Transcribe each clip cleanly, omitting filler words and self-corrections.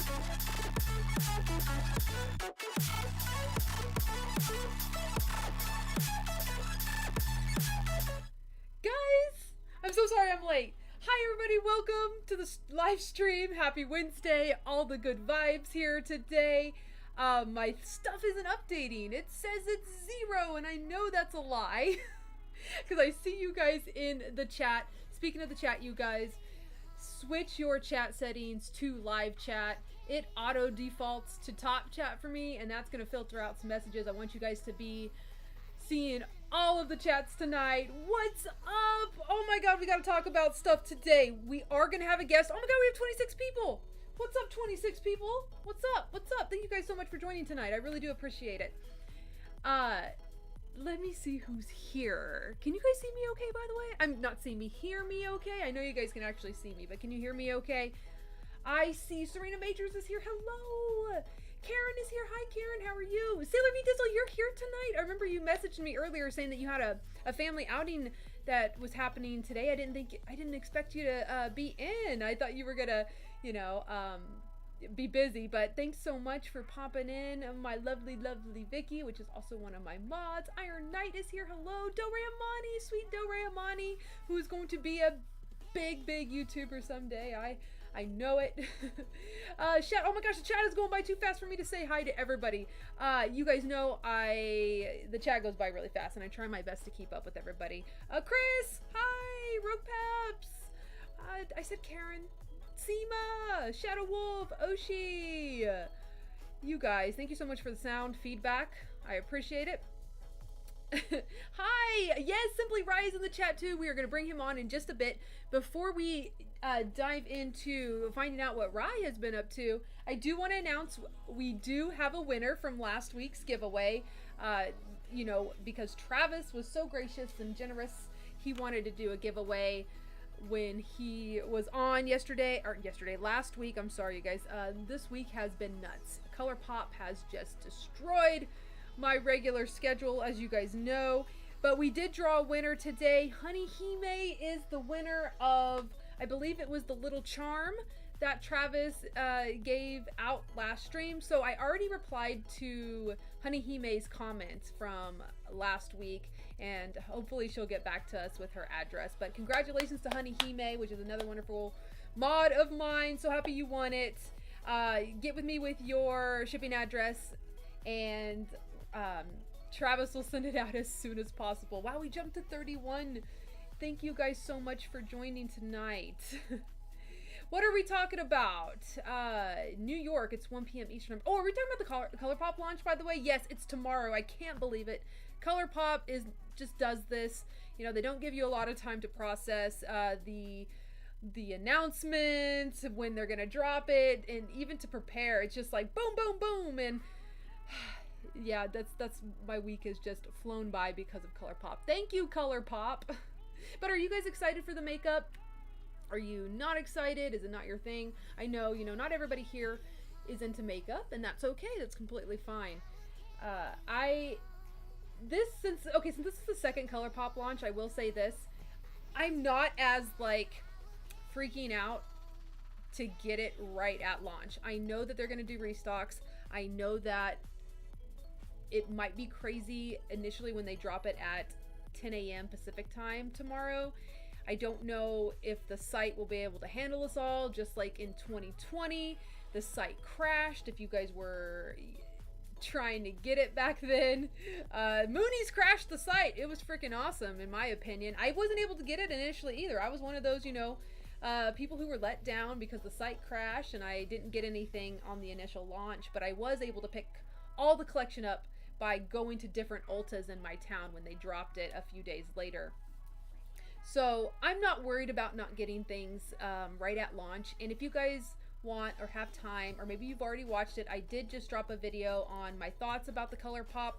Guys, I'm so sorry I'm late. Hi everybody, welcome to the live stream. Happy Wednesday, all the good vibes here today. My stuff isn't updating. It says it's 0 and I know that's a lie. Because I see you guys in the chat. Speaking of the chat, you guys, switch your chat settings to live chat. It auto defaults to top chat for me, and that's going to filter out some messages. I want you guys to be seeing all of the chats tonight. What's up? Oh my god, we got to talk about stuff today. We are going to have a guest. Oh my god, we have 26 people. What's up, 26 people? What's up? What's up? Thank you guys so much for joining tonight. I really do appreciate it. Let me see who's here. Can you guys see me okay, by the way? I'm not seeing me. Hear me okay? I know you guys can actually see me, but can you hear me okay? I see Serena Majors is here. Hello. Karen is here. Hi, Karen. How are you? Sailor V Dizzle, you're here tonight. I remember you messaged me earlier saying that you had a family outing that was happening today. I didn't expect you to be in. I thought you were gonna, be busy, but thanks so much for popping in. My lovely Vicky, which is also one of my mods. Iron Knight is here. Hello. Doraemon, sweet Doraemon, who's going to be a big YouTuber someday. I know it. Chat, oh my gosh, the chat is going by too fast for me to say hi to everybody. You guys know the chat goes by really fast and I try my best to keep up with everybody. Chris, hi, Rogue Peps. I said Karen. Seema, Shadow Wolf, Oshi. You guys, thank you so much for the sound feedback. I appreciate it. Hi, yes, Simply Rise in the chat too. We are going to bring him on in just a bit. Before we dive into finding out what Rai has been up to, I do want to announce we do have a winner from last week's giveaway. Because Travis was so gracious and generous, he wanted to do a giveaway when he was on last week. I'm sorry, you guys. This week has been nuts. ColourPop has just destroyed my regular schedule, as you guys know. But we did draw a winner today. Honey Hime is the winner of, I believe it was the little charm that Travis gave out last stream. So I already replied to Honey Hime's comments from last week, and hopefully she'll get back to us with her address. But congratulations to Honey Hime, which is another wonderful mod of mine. So happy you won it. Get with me with your shipping address, and Travis will send it out as soon as possible. Wow, we jumped to 31. Thank you guys so much for joining tonight. What are we talking about? New York, it's 1 p.m. Eastern. Oh, are we talking about the ColourPop launch, by the way? Yes, it's tomorrow. I can't believe it. ColourPop just does this. They don't give you a lot of time to process the announcements, when they're gonna drop it, and even to prepare. It's just like boom, boom, boom, and yeah, that's my week has just flown by because of ColourPop. Thank you, ColourPop. But are you guys excited for the makeup? Are you not excited? Is it not your thing? I know, not everybody here is into makeup, and that's okay. That's completely fine. Since this is the second ColourPop launch, I will say this. I'm not as freaking out to get it right at launch. I know that they're going to do restocks. I know that it might be crazy initially when they drop it at 10 a.m. Pacific time tomorrow. I don't know if the site will be able to handle us all, just like in 2020. The site crashed, if you guys were trying to get it back then. Moonies crashed the site. It was freaking awesome, in my opinion. I wasn't able to get it initially either. I was one of those, people who were let down because the site crashed and I didn't get anything on the initial launch, but I was able to pick all the collection up by going to different Ultas in my town when they dropped it a few days later. So I'm not worried about not getting things right at launch. And if you guys want or have time, or maybe you've already watched it, I did just drop a video on my thoughts about the ColourPop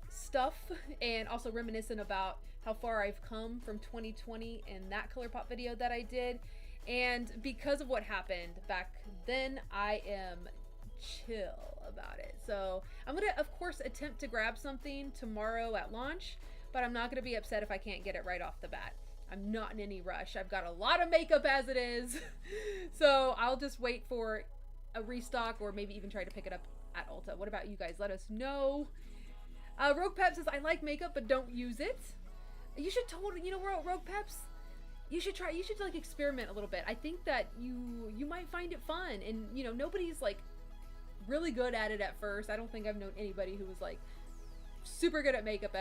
stuff, and also reminiscent about how far I've come from 2020 in that ColourPop video that I did. And because of what happened back then, I am chill about it. So I'm gonna, of course, attempt to grab something tomorrow at launch, but I'm not gonna be upset if I can't get it right off the bat. I'm not in any rush. I've got a lot of makeup as it is. So I'll just wait for a restock or maybe even try to pick it up at Ulta. What about you guys? Let us know. Rogue Pep says, I like makeup but don't use it. You should totally, you know, Rogue Peps, you should like experiment a little bit. I think that you might find it fun, and you know, nobody's like really good at it at first. I don't think I've known anybody who was like super good at makeup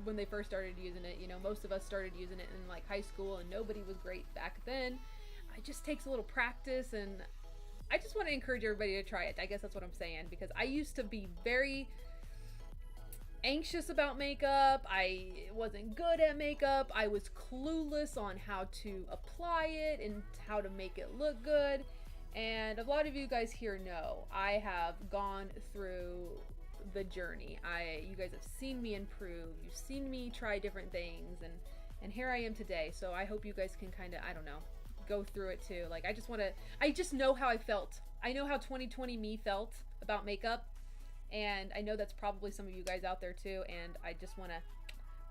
when they first started using it. You know, most of us started using it in like high school and nobody was great back then. It just takes a little practice, and I just want to encourage everybody to try it. I guess that's what I'm saying, because I used to be very anxious about makeup. I wasn't good at makeup. I was clueless on how to apply it and how to make it look good. And a lot of you guys here know I have gone through the journey. You guys have seen me improve. You've seen me try different things, and here I am today. So I hope you guys can kind of, I don't know, go through it too. Like, I just know how I felt. I know how 2020 me felt about makeup. And I know that's probably some of you guys out there too, and I just want to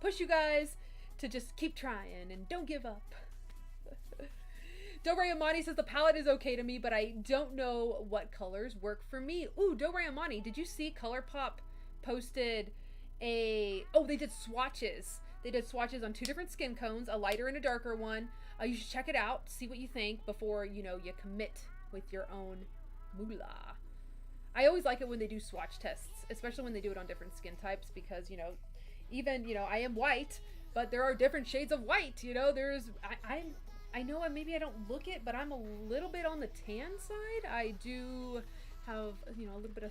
push you guys to just keep trying and don't give up. Dobre Amani says the palette is okay to me, but I don't know what colors work for me. Ooh, Dobre Amani, did you see ColourPop posted they did swatches. They did swatches on 2 different skin cones, a lighter and a darker one. You should check it out, see what you think before, you know, you commit with your own moolah. I always like it when they do swatch tests, especially when they do it on different skin types, because, you know, even, you know, I am white, but there are different shades of white, you know, I know maybe I don't look it, but I'm a little bit on the tan side. I do have, you know, a little bit of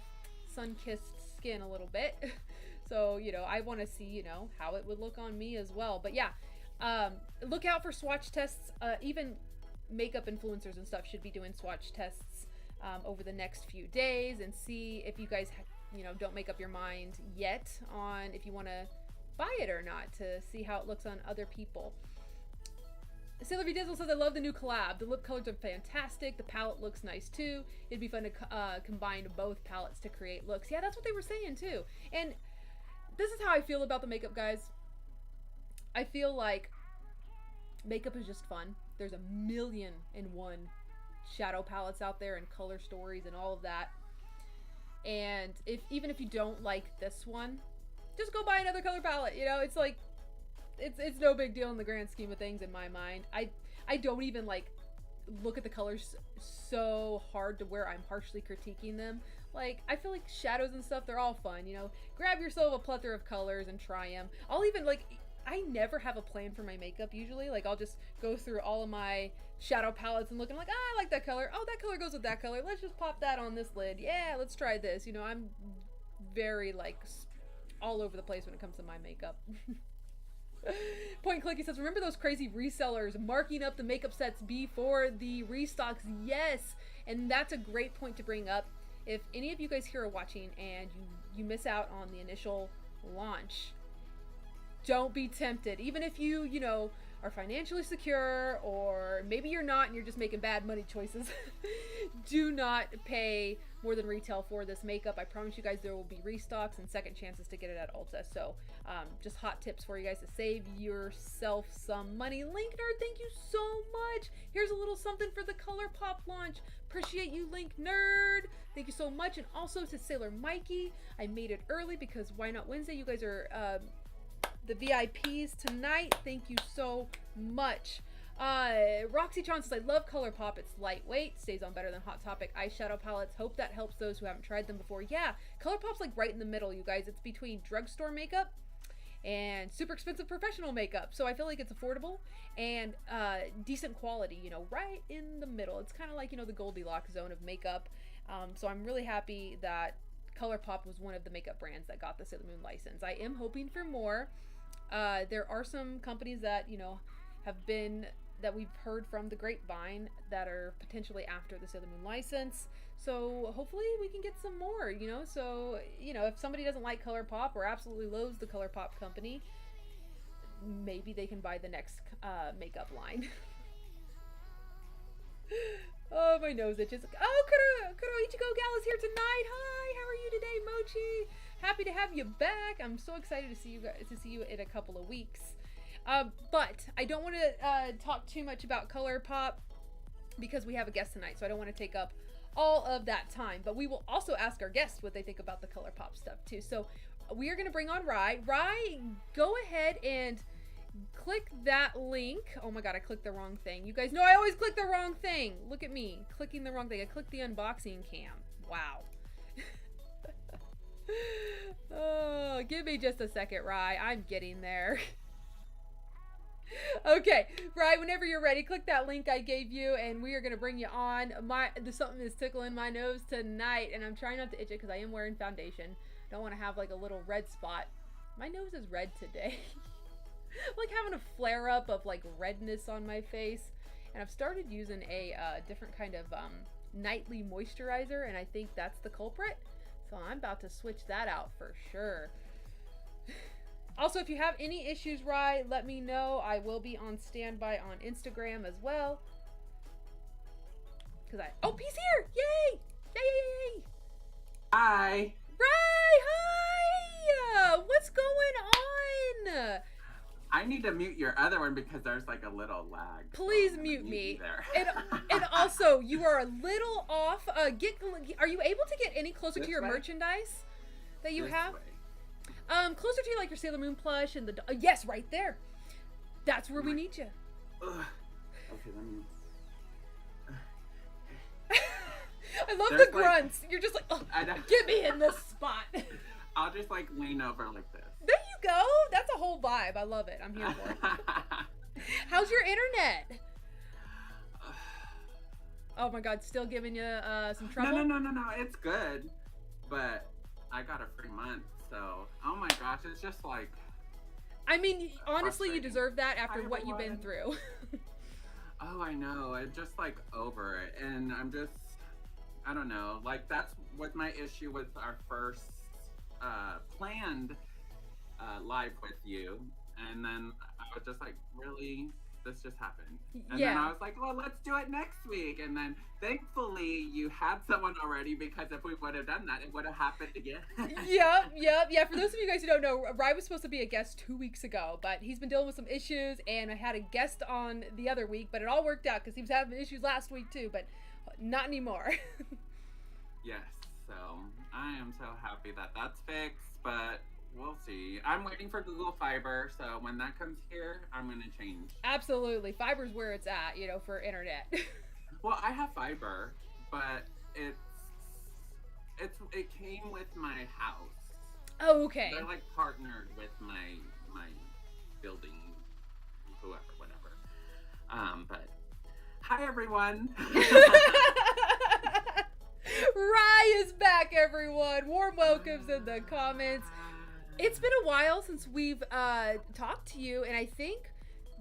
sun-kissed skin a little bit. So, you know, I want to see, you know, how it would look on me as well. But yeah, look out for swatch tests. Even makeup influencers and stuff should be doing swatch tests over the next few days, and see if you guys, you know, don't make up your mind yet on if you want to buy it or not, to see how it looks on other people. Sailor V Dizzle says, I love the new collab. The lip colors are fantastic. The palette looks nice too. It'd be fun to combine both palettes to create looks. Yeah, that's what they were saying too. And this is how I feel about the makeup, guys. I feel like makeup is just fun. There's 1,000,001 shadow palettes out there and color stories and all of that. And even if you don't like this one, just go buy another color palette. You know, it's like, it's no big deal in the grand scheme of things in my mind. I don't even like look at the colors so hard to where I'm harshly critiquing them. Like, I feel like shadows and stuff, they're all fun, you know. Grab yourself a plethora of colors and try them. I'll even, like, I never have a plan for my makeup usually. Like, I'll just go through all of my shadow palettes and look, and I'm like, I like that color. Oh, that color goes with that color. Let's just pop that on this lid. Yeah, let's try this. You know, I'm very, like, all over the place when it comes to my makeup. Point Clicky says, remember those crazy resellers marking up the makeup sets before the restocks? Yes, and that's a great point to bring up. If any of you guys here are watching and you miss out on the initial launch, don't be tempted. Even if you know, are financially secure, or maybe you're not and you're just making bad money choices, do not pay more than retail for this makeup. I promise you guys there will be restocks and second chances to get it at Ulta. So just hot tips for you guys to save yourself some money. Link Nerd, thank you so much. Here's a little something for the ColourPop launch. Appreciate you, Link Nerd. Thank you so much. And also to Sailor Mikey, I made it early because Why Not Wednesday? You guys are the VIPs tonight. Thank you so much. Roxy Tron says, I love ColourPop. It's lightweight, stays on better than Hot Topic eyeshadow palettes. Hope that helps those who haven't tried them before. Yeah, ColourPop's like right in the middle, you guys. It's between drugstore makeup and super expensive professional makeup. So I feel like it's affordable and decent quality, you know, right in the middle. It's kind of like, you know, the Goldilocks zone of makeup. So I'm really happy that ColourPop was one of the makeup brands that got the Sailor Moon license. I am hoping for more. There are some companies that, you know, that we've heard from the grapevine that are potentially after the Sailor Moon license. So hopefully we can get some more, you know. So, you know, if somebody doesn't like ColourPop or absolutely loathes the ColourPop company, maybe they can buy the next makeup line. Oh, my nose itches. Oh, Kuro Ichigo Gal is here tonight. Hi, how are you today, Mochi? Happy to have you back. I'm so excited to see you guys, to see you in a couple of weeks. But I don't want to talk too much about ColourPop because we have a guest tonight, so I don't want to take up all of that time. But we will also ask our guests what they think about the ColourPop stuff too. So we are going to bring on Rye. Rye, go ahead and click that link. Oh my god, I clicked the wrong thing. You guys know I always click the wrong thing. Look at me clicking the wrong thing. I clicked the unboxing cam. Wow. Oh, give me just a second, Rye. I'm getting there. Okay, Rye, whenever you're ready, click that link I gave you, and we are going to bring you on. Something is tickling my nose tonight, and I'm trying not to itch it because I am wearing foundation. Don't want to have like a little red spot. My nose is red today. Like having a flare up of like redness on my face. And I've started using a different kind of nightly moisturizer, and I think that's the culprit. So I'm about to switch that out for sure. Also, if you have any issues, Rye, let me know. I will be on standby on Instagram as well. Oh, P's here! Yay! Yay, yay, yay! Hi! Rye, hi! What's going on? I need to mute your other one because there's like a little lag. Please mute me. And also, you are a little off. Are you able to get any closer to your merchandise that you have? Closer to like your Sailor Moon plush and the yes, right there. That's where we need you. Okay, let me. I love the grunts. You're just like, oh, get me in this spot. I'll just like lean over like this. There you go. That's a whole vibe. I love it. I'm here for it. How's your internet? Oh my god, still giving you some trouble? No. It's good. But I got a free month, so oh my gosh, it's just like. I mean, honestly, you deserve that after what you've been through. Oh, I know. I'm just like over it, and I'm just. I don't know. Like that's what my issue with our first planned live with you, and then I was just like, really, this just happened. And then I was like, well, let's do it next week. And then thankfully you had someone already, because if we would have done that, it would have happened again. Yeah. For those of you guys who don't know, Rye was supposed to be a guest 2 weeks ago, but he's been dealing with some issues, and I had a guest on the other week, but it all worked out because he was having issues last week too, but not anymore. Yes, so I am so happy that that's fixed, but we'll see. I'm waiting for Google Fiber, so when that comes here, I'm going to change. Absolutely. Fiber's where it's at, you know, for internet. Well, I have fiber, but it came with my house. Oh, okay. They're like partnered with my building, whatever. But hi everyone. Rye is back, everyone. Warm welcomes in the comments. It's been a while since we've talked to you, and I think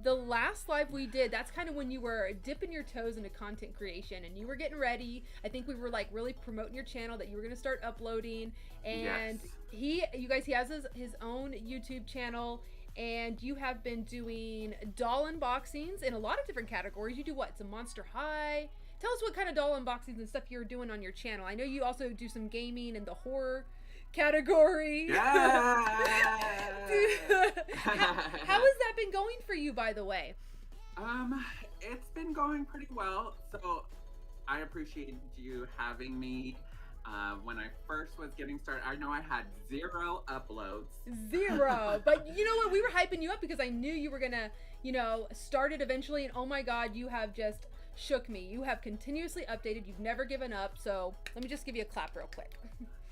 the last live we did, that's kind of when you were dipping your toes into content creation and you were getting ready. I think we were like really promoting your channel, that you were going to start uploading, and yes. he has his own YouTube channel, and you have been doing doll unboxings in a lot of different categories. You do what? Some Monster High. Tell us what kind of doll unboxings and stuff you're doing on your channel. I know you also do some gaming and the horror category. Yeah. How has that been going for you, by the way? It's been going pretty well. So I appreciate you having me. When I first was getting started, I know I had 0 uploads. 0. But you know what? We were hyping you up because I knew you were gonna, start it eventually. And oh my God, you have just shook me. You have continuously updated. You've never given up. So let me just give you a clap real quick.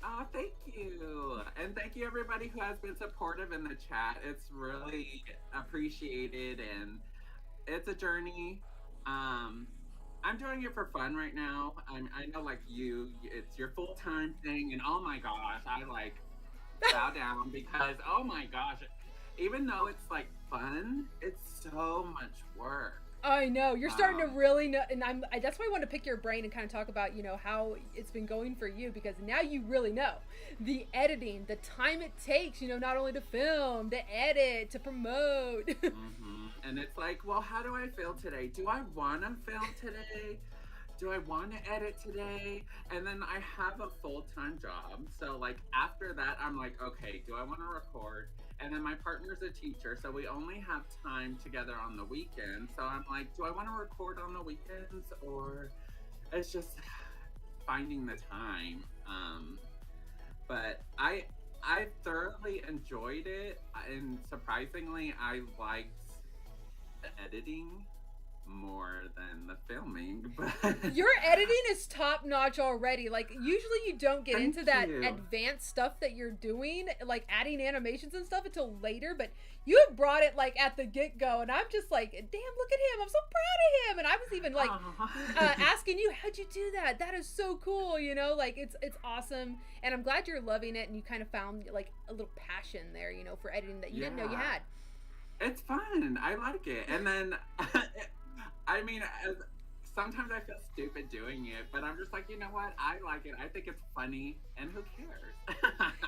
Oh, thank you. And thank you everybody who has been supportive in the chat. It's really appreciated, and it's a journey. I'm doing it for fun right now. I know like it's your full-time thing, and oh my gosh, I like bow down because oh my gosh, even though it's like fun, it's so much work. I know. You're starting to really know, and that's why I want to pick your brain and kind of talk about, how it's been going for you, because now you really know the editing, the time it takes, not only to film, to edit, to promote. Mm-hmm. And it's like, well, how do I feel today? Do I want to film today? Do I want to edit today? And then I have a full-time job. So like after that, I'm like, okay, do I want to record? And then my partner's a teacher, so we only have time together on the weekends. So I'm like, do I want to record on the weekends? Or it's just, finding the time. But I thoroughly enjoyed it, and surprisingly, I liked the editing more than the filming. But Your editing is top notch already. Like, usually you don't get Thank into that you. advanced stuff that you're doing, like adding animations and stuff, until later. But you have brought it like at the get go, and I'm just like, damn, look at him! I'm so proud of him. And I was even like asking you, how'd you do that? That is so cool. You know, like it's awesome, and I'm glad you're loving it, and you kind of found like a little passion there, you know, for editing that you didn't know you had. It's fun. I like it. And then, I mean, sometimes I feel stupid doing it, but I'm just like, you know what? I like it. I think it's funny, and who cares?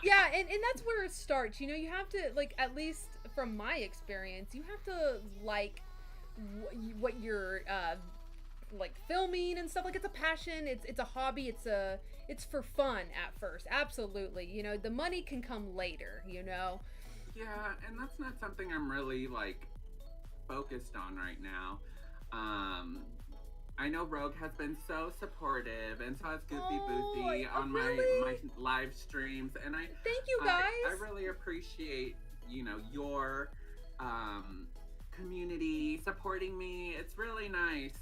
Yeah, and that's where it starts. You know, you have to, like, at least from my experience, you have to like what you're like filming and stuff. Like, it's a passion, it's a hobby, it's for fun at first. Absolutely. You know, the money can come later, you know. Yeah, and that's not something I'm really like focused on right now. I know Rogue has been so supportive, and so has Goofy Boofy on really? my live streams, and Thank you guys. I really appreciate, you know, your community supporting me. It's really nice.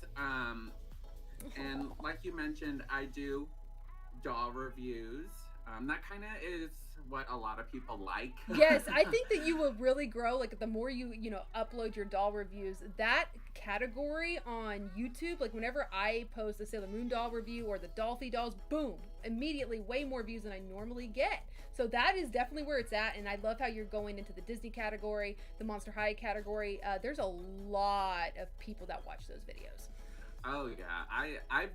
And like you mentioned, I do doll reviews. That kind of is what a lot of people like. Yes, I think that you will really grow, like, the more you know, upload your doll reviews. That category on YouTube, like, whenever I post a Sailor Moon doll review or the Dolphy dolls, boom, immediately way more views than I normally get. So that is definitely where it's at, and I love how you're going into the Disney category, the Monster High category. There's a lot of people that watch those videos. Oh yeah, I've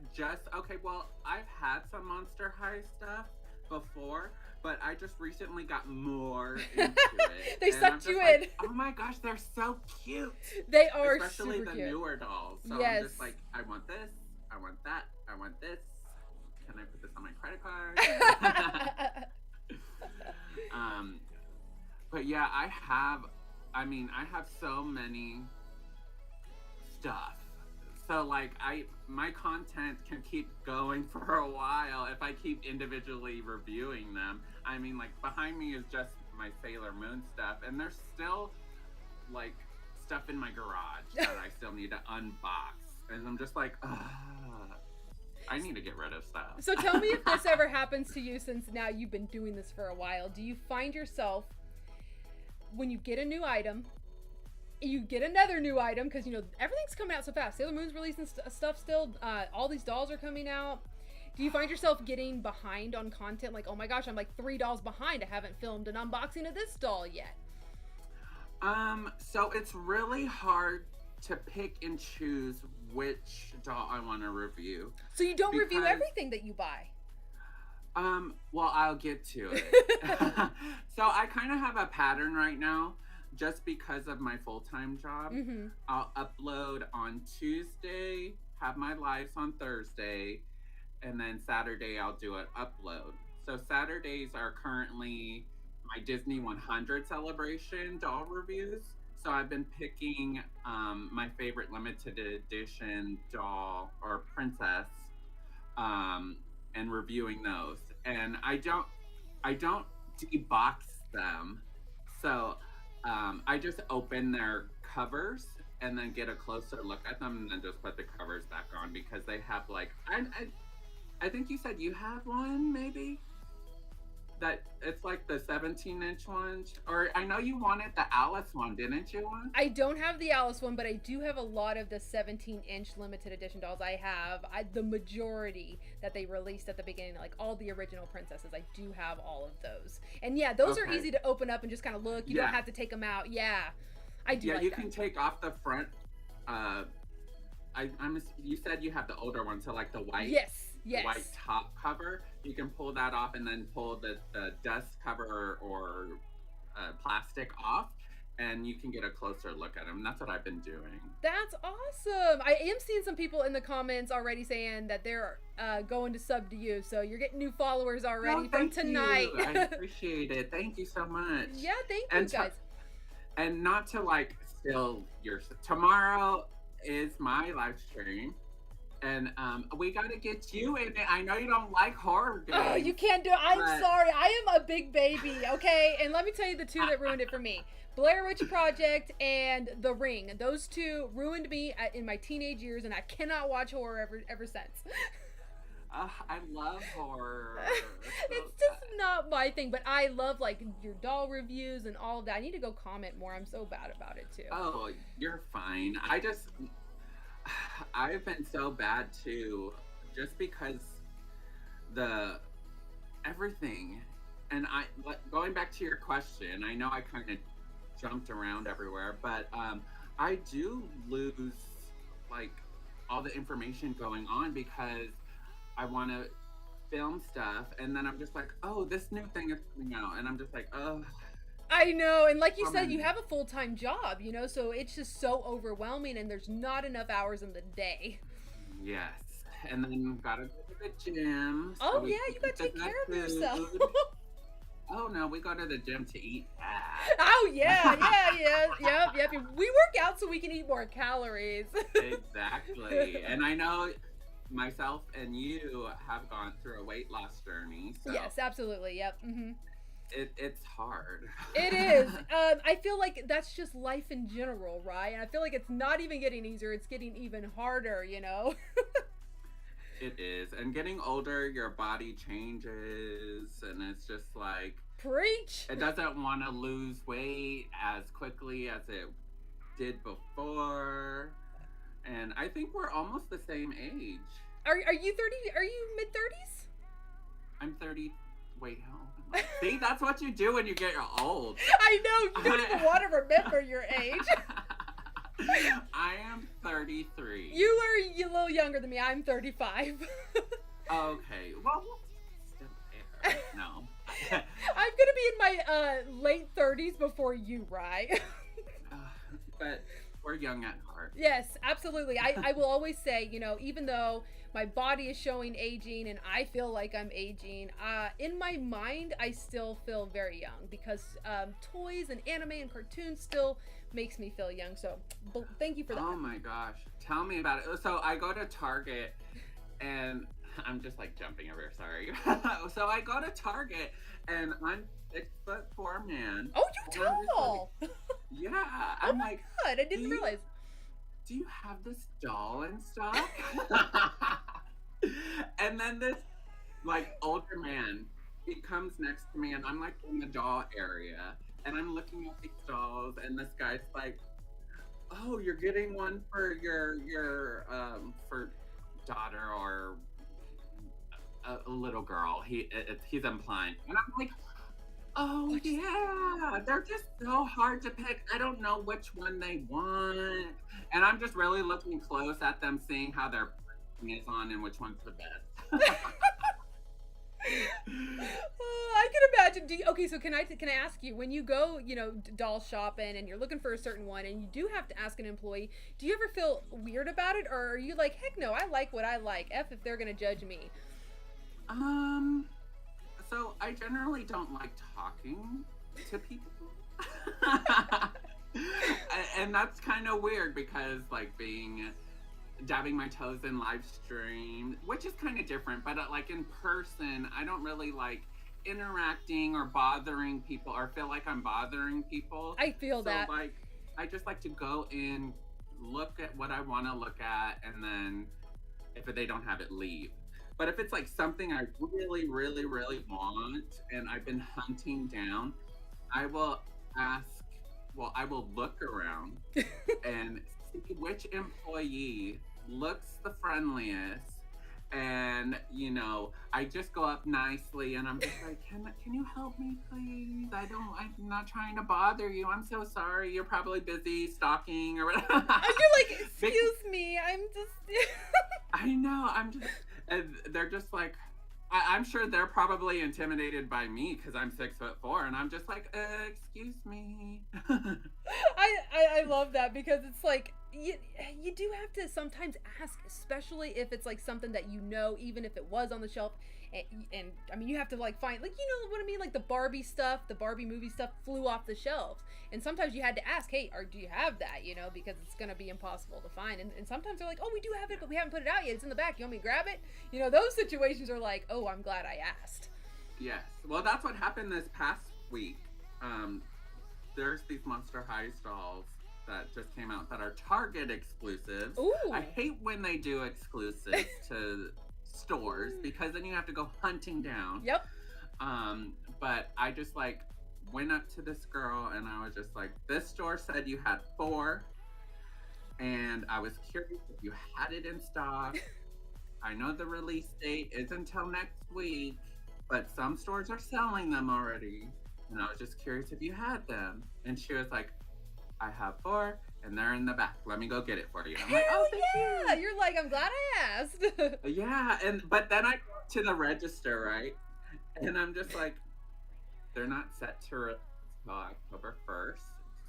had some Monster High stuff before, but I just recently got more into it. They sucked you in. Oh my gosh, they're so cute. They are especially super the cute. newer dolls. So Yes. I'm just like, I want this, I want that, I want this. Can I put this on my credit card? But yeah, I have so many stuff. So like my content can keep going for a while if I keep individually reviewing them. I mean, like, behind me is just my Sailor Moon stuff, and there's still like stuff in my garage that I still need to unbox. And I'm just like, I need to get rid of stuff. So tell me if this ever happens to you, since now you've been doing this for a while. Do you find yourself, when you get a new item, you get another new item, because, you know, everything's coming out so fast. Sailor Moon's releasing stuff still. All these dolls are coming out. Do you find yourself getting behind on content? Like, oh my gosh, I'm like 3 dolls behind. I haven't filmed an unboxing of this doll yet. So it's really hard to pick and choose which doll I want to review. So you don't review everything that you buy? Well, I'll get to it. So I kind of have a pattern right now, just because of my full-time job. Mm-hmm. I'll upload on Tuesday, have my lives on Thursday, and then Saturday I'll do an upload. So Saturdays are currently my Disney 100 celebration doll reviews. So I've been picking my favorite limited edition doll or princess, and reviewing those. And I don't debox them. So I just open their covers and then get a closer look at them, and then just put the covers back on, because they have like I think you said you have one, maybe, that it's like the 17-inch one, or I know you wanted the Alice one, didn't you? I don't have the Alice one, but I do have a lot of the 17-inch limited edition dolls. I have the majority that they released at the beginning, like all the original princesses. I do have all of those, and yeah, those are easy to open up and just kind of look. You don't have to take them out. Yeah, I do. Yeah, you can take off the front. You said you have the older one, so like the white. Yes. White top cover, you can pull that off and then pull the dust cover or plastic off, and you can get a closer look at them. That's what I've been doing. That's awesome. I am seeing some people in the comments already saying that they're going to sub to you, so you're getting new followers already from tonight. I appreciate it. Thank you so much. Yeah, thank you, guys. And not to like steal your, tomorrow is my live stream. And we got to get you in it. I know you don't like horror games. Oh, you can't do it. I'm but- sorry. I am a big baby, okay? And let me tell you the two that ruined it for me. Blair Witch Project and The Ring. Those two ruined me in my teenage years, and I cannot watch horror ever since. I love horror. It's just not my thing, but I love like your doll reviews and all of that. I need to go comment more. I'm so bad about it too. Oh, you're fine. I've been so bad too, just because everything, and going back to your question, I know I kind of jumped around everywhere, but I do lose like all the information going on because I want to film stuff, and then I'm just like, oh, this new thing is coming out, and I'm just like, oh. I know, and like you said, you have a full-time job, you know, so it's just so overwhelming, and there's not enough hours in the day. Yes, and then gotta go to the gym. Oh yeah, you gotta take care of yourself. Oh no, we go to the gym to eat that. Oh yeah. Yep. We work out so we can eat more calories. Exactly, and I know myself and you have gone through a weight loss journey. So yes, absolutely. Yep. Mm-hmm. It's hard. It is. I feel like that's just life in general, right? And I feel like it's not even getting easier; it's getting even harder. You know. It is, and getting older, your body changes, and it's just like preach. It doesn't want to lose weight as quickly as it did before, and I think we're almost the same age. Are you 30? Are you mid-30s? I'm 30. Wait, how old am I? See, that's what you do when you get old. I know. You don't even want to remember your age. I am 33. You are a little younger than me. I'm 35. Okay. Well, still there. No. I'm gonna be in my late 30s before you, right? But we're young at heart. Yes, absolutely. I will always say, you know, even though my body is showing aging and I feel like I'm aging, in my mind, I still feel very young because toys and anime and cartoons still makes me feel young. So thank you for that. Oh my gosh. Tell me about it. So I go to Target and I'm just like jumping over, sorry. So I go to Target and I'm 6'4" man. Oh, you're tall. Like, yeah. Oh my God, I didn't realize. Do you have this doll in stock? And then this like older man, he comes next to me and I'm like in the doll area and I'm looking at these dolls and this guy's like, oh, you're getting one for your for daughter or a little girl. He's implying, and I'm like, oh yeah, they're just so hard to pick. I don't know which one they want, and I'm just really looking close at them, seeing how their is on and which one's the best. I can imagine. Okay, so can I ask you, when you go, you know, doll shopping and you're looking for a certain one and you do have to ask an employee, do you ever feel weird about it, or are you like, heck no, I like what I like, F if they're gonna judge me? So I generally don't like talking to people. And that's kind of weird because like dabbing my toes in live stream, which is kind of different, but like in person, I don't really like interacting or bothering people or feel like I'm bothering people. I feel that. Like, I just like to go in, look at what I want to look at, and then if they don't have it, leave. But if it's like something I really, really, really want and I've been hunting down, I will look around and see which employee looks the friendliest. And, you know, I just go up nicely and I'm just like, can you help me, please? I'm not trying to bother you. I'm so sorry. You're probably busy stalking or whatever. You're like, excuse me, I'm just... I know, and they're just like, I'm sure they're probably intimidated by me because I'm 6'4", and I'm just like, excuse me. I love that because it's like, you, you do have to sometimes ask, especially if it's like something that you know, even if it was on the shelf. And I mean, you have to like find, like, you know what I mean, like the Barbie stuff, the Barbie movie stuff flew off the shelves, and sometimes you had to ask, hey, or do you have that, you know, because it's gonna be impossible to find. And sometimes they're like, oh, we do have it, but we haven't put it out yet, it's in the back, you want me to grab it? You know, those situations are like, oh, I'm glad I asked. Yes, well, that's what happened this past week. There's these Monster High dolls that just came out that are Target exclusives. Ooh. I hate when they do exclusives to stores, because then you have to go hunting down. Yep. But I just like went up to this girl and I was just like, this store said you had 4, and I was curious if you had it in stock. I know the release date is until next week, but some stores are selling them already, and I was just curious if you had them. And she was like, I have 4, and they're in the back. Let me go get it for you. I'm like, oh, thank you. You're like, I'm glad I asked. Yeah, but then I go to the register, right? And I'm just like, they're not set to release until October 1st.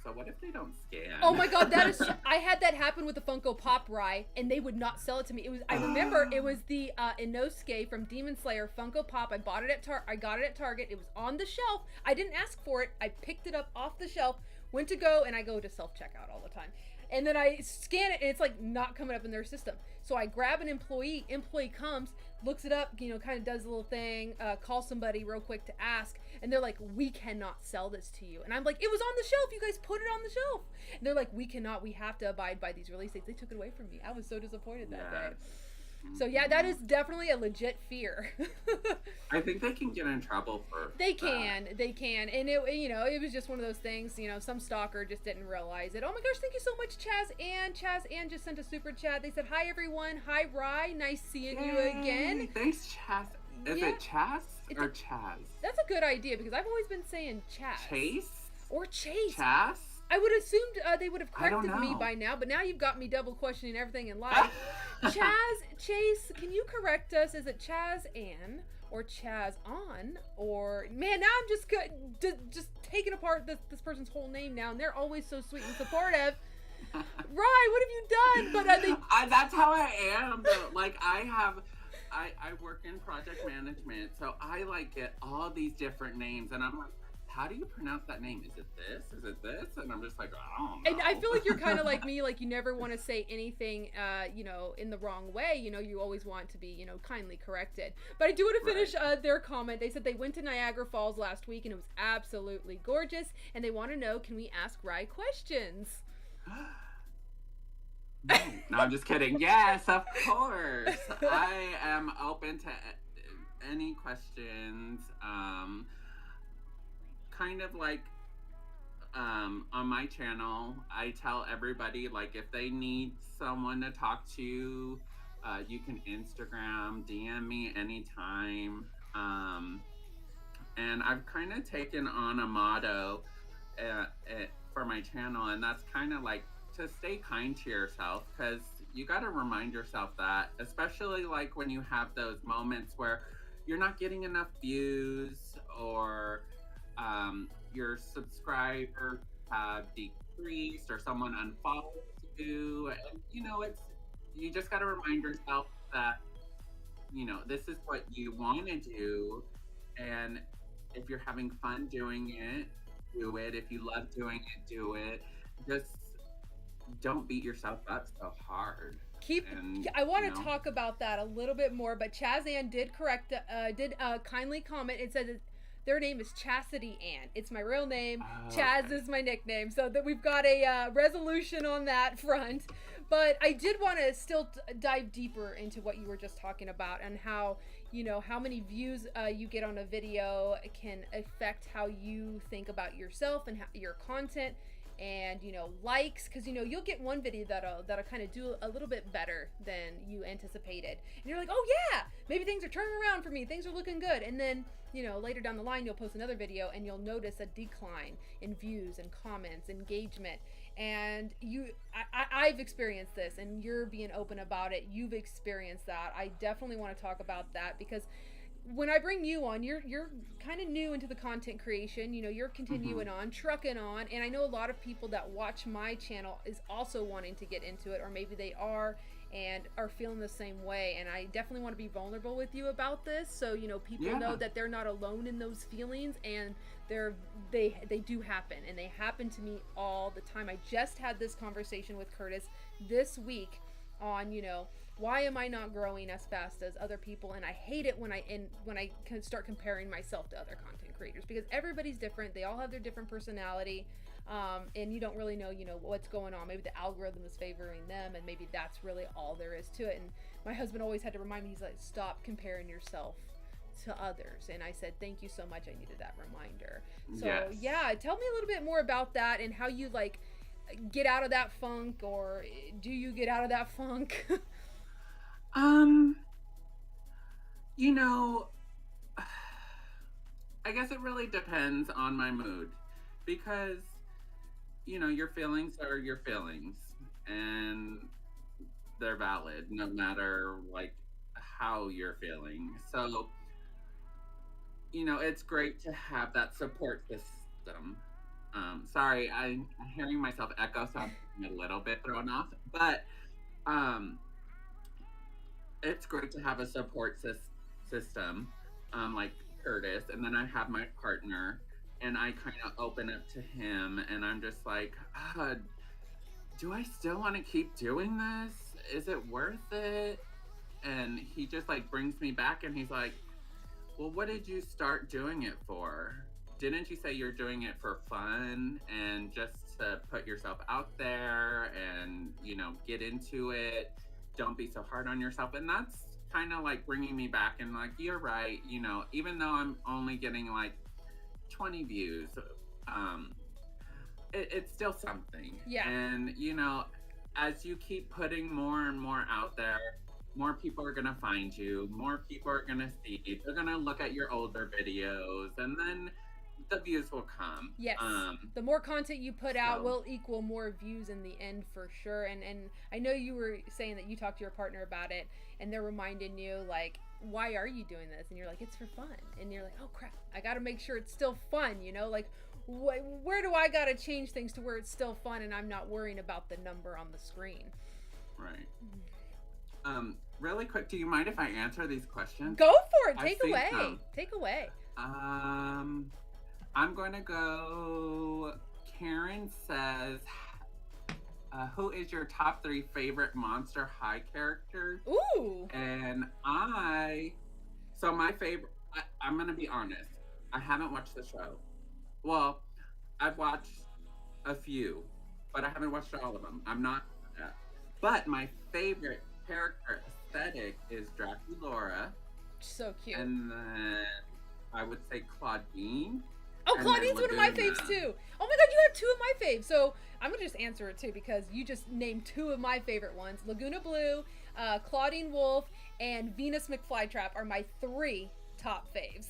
So what if they don't scan? Oh my god, that is. I had that happen with the Funko Pop Rye, and they would not sell it to me. It was. I remember it was the Inosuke from Demon Slayer Funko Pop. I bought it at I got it at Target. It was on the shelf. I didn't ask for it. I picked it up off the shelf. Went to go, and I go to self checkout all the time. And then I scan it, and it's like not coming up in their system. So I grab an employee. Employee comes, looks it up, you know, kind of does a little thing, calls somebody real quick to ask, and they're like, we cannot sell this to you. And I'm like, it was on the shelf. You guys put it on the shelf. And they're like, we cannot. We have to abide by these release dates. They took it away from me. I was so disappointed that day. So yeah, that is definitely a legit fear. I think they can get in trouble for they can, and it, you know, it was just one of those things, you know, some stalker just didn't realize it. Oh my gosh, thank you so much, Chaz Ann just sent a super chat. They said, hi everyone, hi Rye, nice seeing you again. Thanks, Chaz. Is it Chaz or Chaz? That's a good idea, because I've always been saying Chaz. Chase? Or Chase. Chaz? I would have assumed they would have corrected me by now, but now you've got me double questioning everything in life. Chase, can you correct us? Is it Chaz Ann or Chaz On? Or, man, now I'm just taking apart this person's whole name now, and they're always so sweet and supportive. Rye, what have you done? But that's how I am. But, like, I work in project management, so I like get all these different names, and I'm like, how do you pronounce that name? Is it this? Is it this? And I'm just like, I don't know. And I feel like you're kind of like me, like you never want to say anything, you know, in the wrong way. You know, you always want to be, you know, kindly corrected. But I do want to finish their comment. They said they went to Niagara Falls last week and it was absolutely gorgeous. And they want to know, can we ask Rye questions? No, I'm just kidding. Yes, of course. I am open to any questions. Kind of like on my channel, I tell everybody, like, if they need someone to talk to, you can Instagram, DM me anytime. And I've kind of taken on a motto for my channel, and that's kind of like to stay kind to yourself, because you got to remind yourself that, especially like when you have those moments where you're not getting enough views, or your subscribers have decreased, or someone unfollows you, and you know, you just got to remind yourself that, you know, this is what you want to do, and if you're having fun doing it, do it. If you love doing it, do it. Just don't beat yourself up so hard. I want to talk about that a little bit more, but Chaz Ann did kindly comment. It says their name is Chastity Ann. It's my real name. Chaz is my nickname. So that we've got a resolution on that front. But I did want to still dive deeper into what you were just talking about, and how, you know, how many views you get on a video can affect how you think about yourself and your content. And, you know, likes, because, you know, you'll get one video that'll kind of do a little bit better than you anticipated, and you're like, oh yeah, maybe things are turning around for me, things are looking good. And then, you know, later down the line, you'll post another video and you'll notice a decline in views and comments, engagement. And I've experienced this, and you're being open about it. You've experienced that. I definitely want to talk about that, because when I bring you on, you're kind of new into the content creation. You know, you're continuing on, trucking on, and I know a lot of people that watch my channel is also wanting to get into it, or maybe they are and are feeling the same way. And I definitely want to be vulnerable with you about this, so you know people know that they're not alone in those feelings, and they do happen, and they happen to me all the time. I just had this conversation with Curtis this week on, you know, why am I not growing as fast as other people? And I hate it when I can start comparing myself to other content creators, because everybody's different. They all have their different personality, and you don't really know, you know, what's going on. Maybe the algorithm is favoring them, and maybe that's really all there is to it. And my husband always had to remind me. He's like, stop comparing yourself to others. And I said, thank you so much. I needed that reminder. So yeah, tell me a little bit more about that and how you like get out of that funk, or do you get out of that funk? You know, I guess it really depends on my mood, because, you know, your feelings are your feelings, and they're valid no matter like how you're feeling. So, you know, it's great to have that support system. Sorry, I'm hearing myself echo, so I'm a little bit thrown off, but um, it's great to have a support system, like Curtis, and then I have my partner, and I kind of open up to him, and I'm just like, do I still want to keep doing this? Is it worth it? And he just like brings me back, and he's like, well, what did you start doing it for? Didn't you say you're doing it for fun and just to put yourself out there and, you know, get into it? Don't be so hard on yourself. And that's kind of like bringing me back, and like, you're right, you know, even though I'm only getting like 20 views, it's still something. Yeah. And, you know, as you keep putting more and more out there, more people are gonna find you, more people are gonna see you, they're gonna look at your older videos, and then the views will come. Yes. The more content you put out will equal more views in the end, for sure. And I know you were saying that you talked to your partner about it, and they're reminding you like, why are you doing this? And you're like, it's for fun. And you're like, oh crap, I gotta make sure it's still fun, you know, like where do I gotta change things to where it's still fun and I'm not worrying about the number on the screen? Right. Really quick, do you mind if I answer these questions? Go for it. Take away. Take away. I'm going to go. Karen says, who is your top 3 favorite Monster High characters? Ooh. And my favorite, I'm going to be honest, I haven't watched the show. Well, I've watched a few, but I haven't watched all of them. I'm not, but my favorite character aesthetic is Draculaura. So cute. And then I would say Claudine. Oh, Claudine's one of my faves too. Oh my god, you have 2 of my faves. So I'm gonna just answer it too, because you just named 2 of my favorite ones. Laguna Blue, Claudine Wolf, and Venus McFlytrap are my 3 top faves.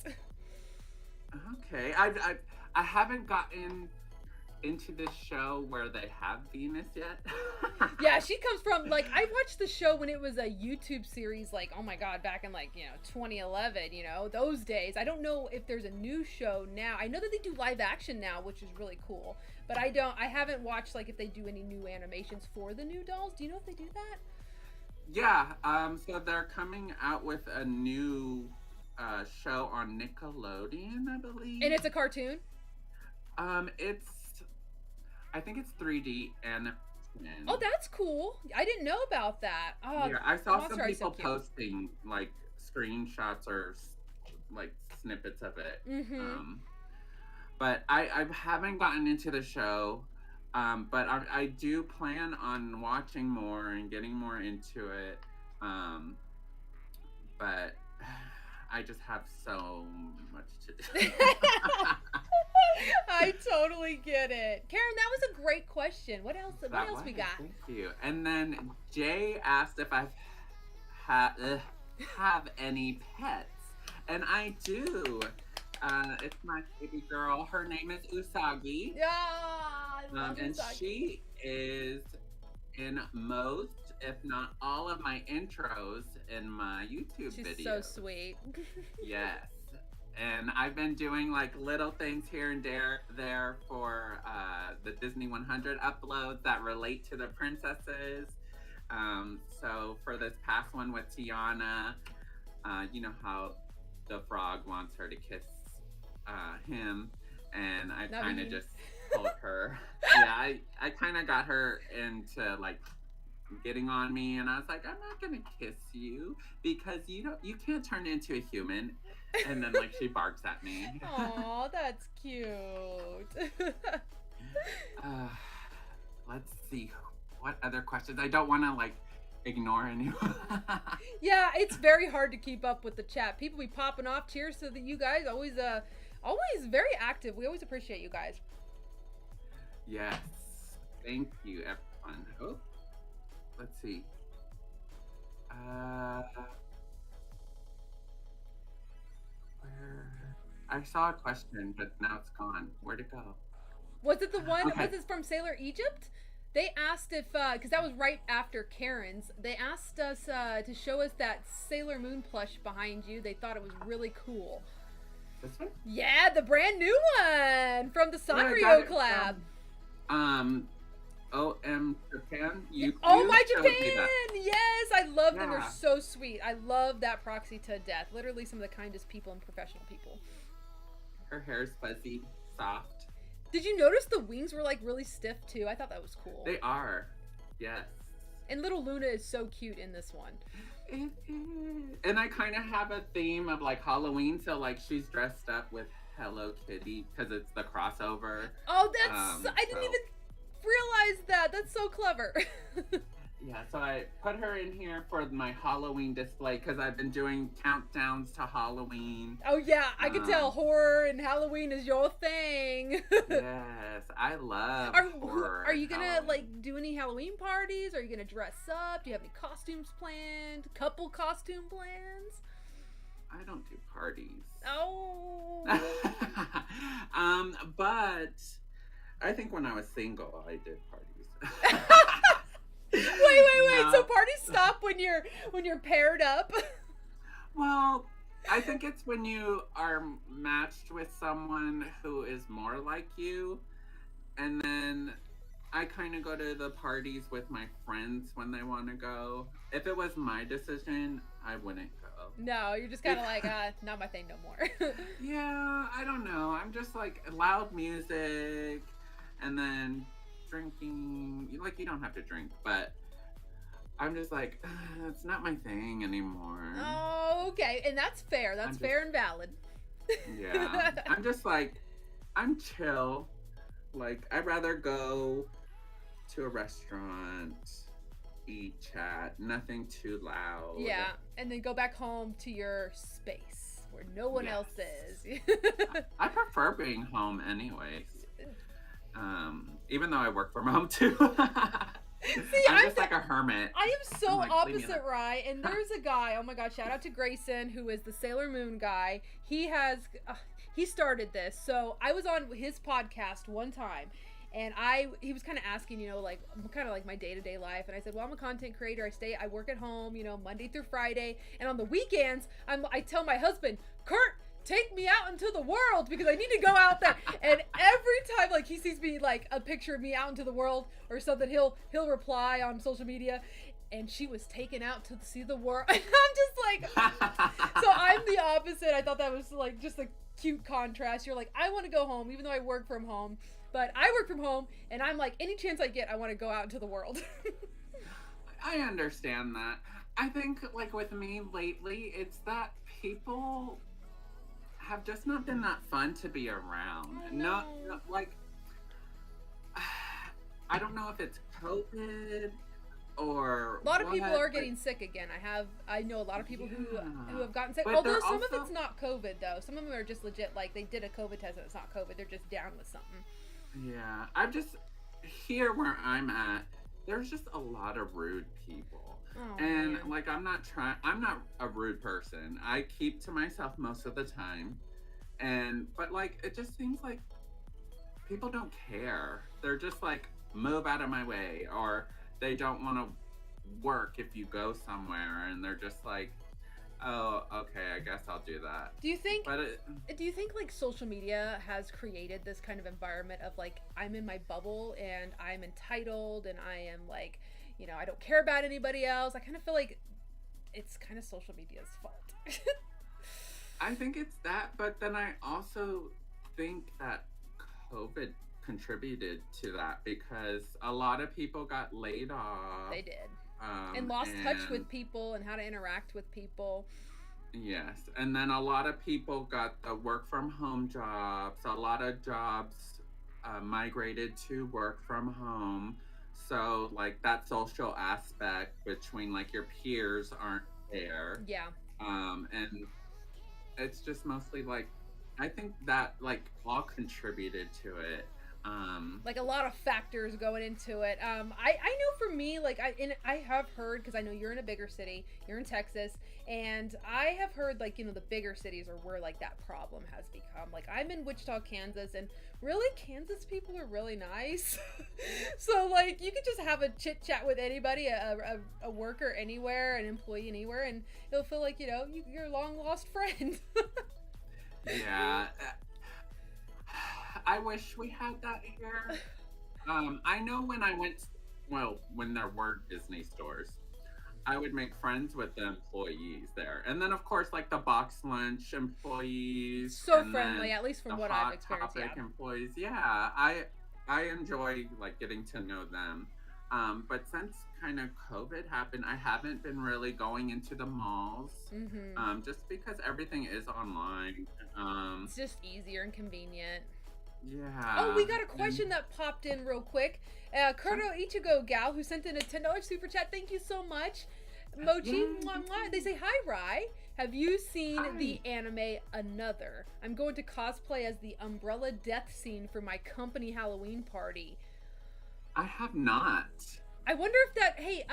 Okay, I haven't gotten into this show where they have Venus yet. Yeah, she comes from, like, I watched the show when it was a YouTube series, like, oh my god, back in, like, you know, 2011, you know, those days. I don't know if there's a new show now. I know that they do live action now, which is really cool, but I haven't watched, like, if they do any new animations for the new dolls. Do you know if they do that? Yeah, so they're coming out with a new show on Nickelodeon, I believe. And it's a cartoon? I think it's 3D animation. Oh, that's cool. I didn't know about that. Oh, yeah, I saw some people posting like screenshots or like snippets of it. Mm-hmm. But I haven't gotten into the show. But I do plan on watching more and getting more into it. But I just have so much to do. I totally get it. Karen, that was a great question. What else we got? Thank you. And then Jay asked if I have any pets. And I do. It's my baby girl. Her name is Usagi. Yeah, I love and Usagi. she is in most if not all of my intros in my YouTube She's videos. so sweet. Yes. And I've been doing like little things here and there for the Disney 100 uploads that relate to the princesses. So for this past one with Tiana, you know how the frog wants her to kiss him, and I kind of just told her, yeah, I kind of got her into like getting on me, and I was like, I'm not gonna kiss you because you can't turn into a human. And then like she barks at me. Aw, that's cute. Let's see what other questions. I don't want to like ignore anyone. Yeah, it's very hard to keep up with the chat. People be popping off. Cheers to you guys. Always very active. We always appreciate you guys. Yes. Thank you, everyone. Oh, let's see. I saw a question, but now it's gone. Where'd it go? Was it the one? Okay. Was it from Sailor Egypt? They asked if, because that was right after Karen's. They asked us to show us that Sailor Moon plush behind you. They thought it was really cool. This one? Yeah, the brand new one from the Sanrio collab. OM Japan. Oh my showed me Japan! that. Yes, I love them. They're Yeah. so sweet. I love that proxy to death. Literally some of the kindest people and professional people. Her hair's fuzzy, soft. Did you notice the wings were like really stiff too? I thought that was cool. They are. Yes. And little Luna is so cute in this one. And I kind of have a theme of like Halloween, so like she's dressed up with Hello Kitty because it's the crossover. Oh, that's I didn't even realize that. That's so clever. Yeah, so I put her in here for my Halloween display because I've been doing countdowns to Halloween. Oh yeah, I can tell horror and Halloween is your thing. Yes, I love horror. Are you gonna Halloween. like do any Halloween parties? Are you gonna dress up? Do you have any costumes planned? Couple costume plans? I don't do parties. Oh. But I think when I was single, I did parties. Wait. No. So parties stop when you're paired up? Well, I think it's when you are matched with someone who is more like you, and then I kind of go to the parties with my friends when they want to go. If it was my decision, I wouldn't go. No, you're just kind of like, not my thing no more. Yeah, I don't know. I'm just like loud music, and then drinking. Like, you don't have to drink, but I'm just like, it's not my thing anymore. Oh, okay. And that's fair. That's fair and valid. Yeah. I'm just like, I'm chill. Like, I'd rather go to a restaurant, eat, chat, nothing too loud. Yeah. And then go back home to your space where no one else is. I prefer being home anyways. Even though I work from home too. See, I'm just like a hermit. I am so like, opposite, Rye. And there's a guy, oh my god, shout out to Grayson, who is the Sailor Moon guy. He started this. So I was on his podcast one time, and he was kind of asking, like kind of like my day-to-day life. And I said, well, I'm a content creator. I work at home, Monday through Friday. And on the weekends, I tell my husband, Kurt, take me out into the world because I need to go out there. And every time like he sees me like a picture of me out into the world or something, he'll reply on social media, and she was taken out to see the world. And I'm just like, so I'm the opposite. I thought that was like just a cute contrast. You're like, I want to go home even though I work from home, but I work from home and I'm like, any chance I get, I want to go out into the world. I understand that. I think like with me lately, it's that people have just not been that fun to be around. Not like, I don't know if it's COVID or a lot of people are getting sick again. I know a lot of people who have gotten sick. But Although they're some of also- it's not COVID though. Some of them are just legit like they did a COVID test and it's not COVID. They're just down with something. Yeah, I'm just here where I'm at. There's just a lot of rude people. Oh, And man. like I'm not a rude person. I keep to myself most of the time. But like it just seems like people don't care. They're just like, move out of my way, or they don't want to work if you go somewhere, and they're just like, oh, okay, I guess I'll do that. Do you think But like social media has created this kind of environment of like, I'm in my bubble and I'm entitled and I am like, I don't care about anybody else? I kind of feel like it's kind of social media's fault. I think it's that, but then I also think that COVID contributed to that, because a lot of people got laid off. They did. And lost touch with people and how to interact with people. Yes. And then a lot of people got the work from home jobs. A lot of jobs migrated to work from home. So, like, that social aspect between, like, your peers aren't there. Yeah. And it's just mostly, like, I think that, like, all contributed to it. Like a lot of factors going into it. I know for me, like I have heard, because I know you're in a bigger city, you're in Texas, and I have heard like, the bigger cities are where like that problem has become. Like I'm in Wichita, Kansas, and really Kansas people are really nice. So like you could just have a chit chat with anybody, a worker anywhere, an employee anywhere, and it'll feel like, you're a long lost friend. Yeah. I wish we had that here. I know when I went, when there were Disney stores, I would make friends with the employees there. And then, of course, like the box lunch employees. So friendly, at least from what I've experienced. Hot Topic employees. Yeah, I enjoy, like, getting to know them. But since kind of COVID happened, I haven't been really going into the malls. Mm-hmm. Just because everything is online. It's just easier and convenient. Yeah. Oh, we got a question that popped in real quick. Kurdo Ichigo Gal, who sent in a $10 super chat. Thank you so much. Mochi, mwah, mwah. They say, hi, Rai. Have you seen the anime Another? I'm going to cosplay as the Umbrella Death Scene for my company Halloween party. I have not. I wonder if that, hey,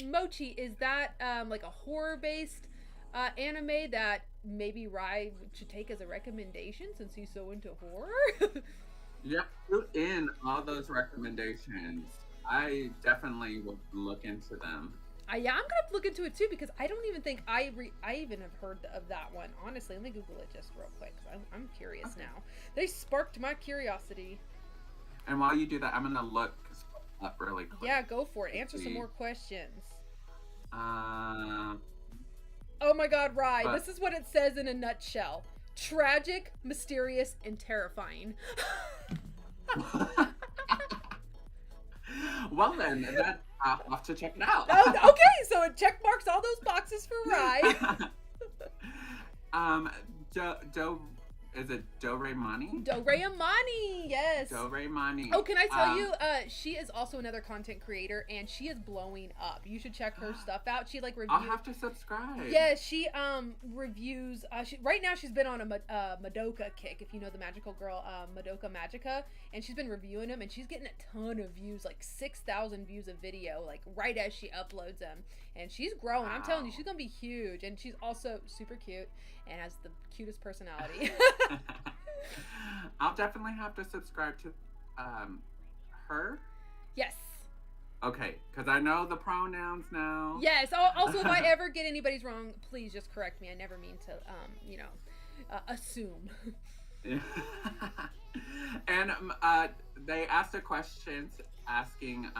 Mochi, is that like a horror-based anime that maybe Rai should take as a recommendation since he's so into horror? Yeah, put in all those recommendations. I definitely would look into them. Yeah, I'm gonna have to look into it too, because I don't even think I even have heard of that one. Honestly, let me Google it just real quick, because I'm curious now. They sparked my curiosity. And while you do that, I'm gonna look up really quick. Yeah, go for it. Answer some more questions. Uh, Oh my god, Rai, this is what it says in a nutshell. Tragic, mysterious, and terrifying. Well then, I'll have to check it out. Okay, so it check marks all those boxes for Rai. Is it Do-Re-Mani? Do-Re-Mani, yes. Do-Re-Mani. Oh, can I tell you, she is also another content creator, and she is blowing up. You should check her stuff out. She like reviews. I'll have to subscribe. Yeah, she reviews. Right now she's been on a Madoka kick. If you know the magical girl, Madoka Magica, and she's been reviewing them, and she's getting a ton of views, like 6,000 views a video, like right as she uploads them. And she's growing. Wow. I'm telling you, she's gonna be huge, and she's also super cute and has the cutest personality. I'll definitely have to subscribe to her. Yes. Okay, because I know the pronouns now. Yes. Also, if I ever get anybody's wrong, please just correct me. I never mean to, assume. And they asked a question asking,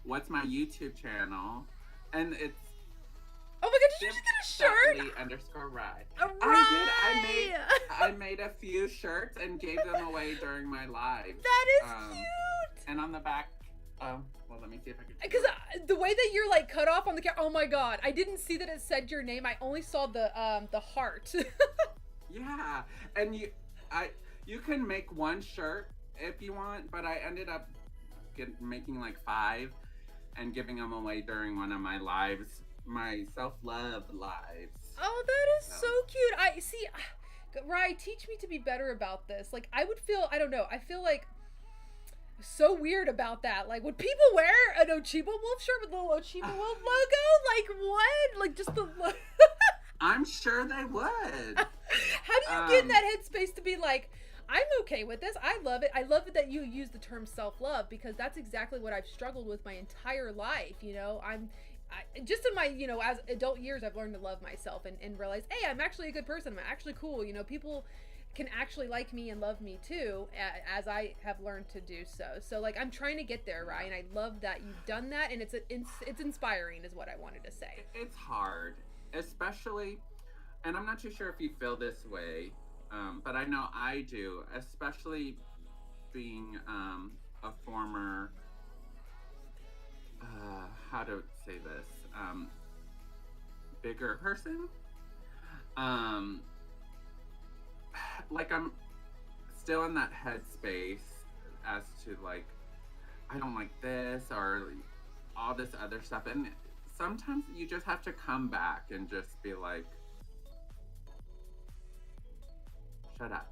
what's my YouTube channel? And it's oh my god, did you just get a shirt? _Rai. Right. I made a few shirts and gave them away during my live. That is cute. And on the back, well, let me see if I can. Because the way that you're like cut off on the camera, oh my god, I didn't see that it said your name. I only saw the heart. Yeah, and you can make one shirt if you want, but I ended up making like 5 and giving them away during one of my lives. My self-love lives. Oh, that is so cute. I see. Rai, teach me to be better about this. Like, I feel like so weird about that. Like, would people wear an Ochibawolf shirt with the little Ochibawolf logo? Like, what? Like, just the I'm sure they would. How do you get in that headspace to be like, I'm okay with this. I love it. I love it that you use the term self-love, because that's exactly what I've struggled with my entire life. You know, just in my, you know, as adult years, I've learned to love myself and realize, hey, I'm actually a good person. I'm actually cool. You know, people can actually like me and love me too, as I have learned to do so. So like, I'm trying to get there, Ryan. I love that you've done that, and it's inspiring is what I wanted to say. It's hard, especially, and I'm not too sure if you feel this way, but I know I do, especially being a former, how to say this, bigger person. Like, I'm still in that headspace as to, like, I don't like this or all this other stuff. And sometimes you just have to come back and just be like, shut up.